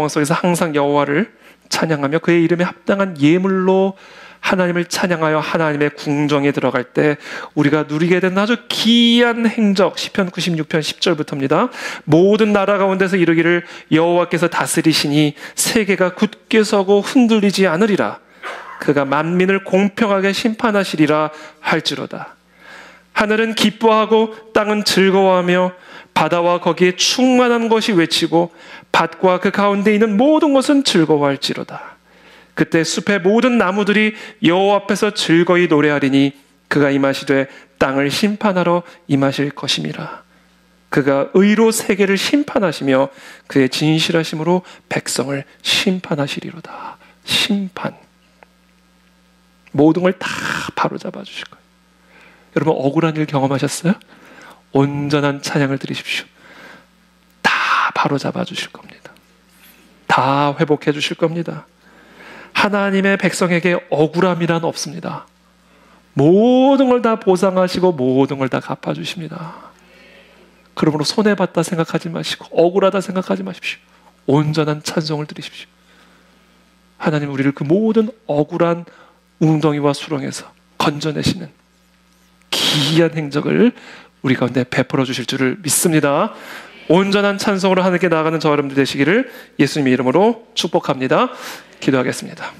Speaker 1: 속에서 항상 여호와를 찬양하며 그의 이름에 합당한 예물로 하나님을 찬양하여 하나님의 궁정에 들어갈 때 우리가 누리게 되는 아주 기이한 행적, 시편 96편 10절부터입니다. 모든 나라 가운데서 이르기를 여호와께서 다스리시니 세계가 굳게 서고 흔들리지 않으리라. 그가 만민을 공평하게 심판하시리라 할지로다. 하늘은 기뻐하고 땅은 즐거워하며 바다와 거기에 충만한 것이 외치고 밭과 그 가운데 있는 모든 것은 즐거워할지로다. 그때 숲의 모든 나무들이 여호와 앞에서 즐거이 노래하리니 그가 임하시되 땅을 심판하러 임하실 것임이라. 그가 의로 세계를 심판하시며 그의 진실하심으로 백성을 심판하시리로다. 심판. 모든 걸 다 바로잡아 주실 거예요. 여러분, 억울한 일 경험하셨어요? 온전한 찬양을 드리십시오. 다 바로잡아 주실 겁니다. 다 회복해 주실 겁니다. 하나님의 백성에게 억울함이란 없습니다. 모든 걸 다 보상하시고 모든 걸 다 갚아주십니다. 그러므로 손해봤다 생각하지 마시고 억울하다 생각하지 마십시오. 온전한 찬송을 드리십시오. 하나님, 우리를 그 모든 억울한 웅덩이와 수렁에서 건져내시는 기이한 행적을 우리 가운데 베풀어 주실 줄을 믿습니다. 온전한 찬송으로 하나님께 나아가는 저 여러분들 되시기를 예수님의 이름으로 축복합니다. 기도하겠습니다.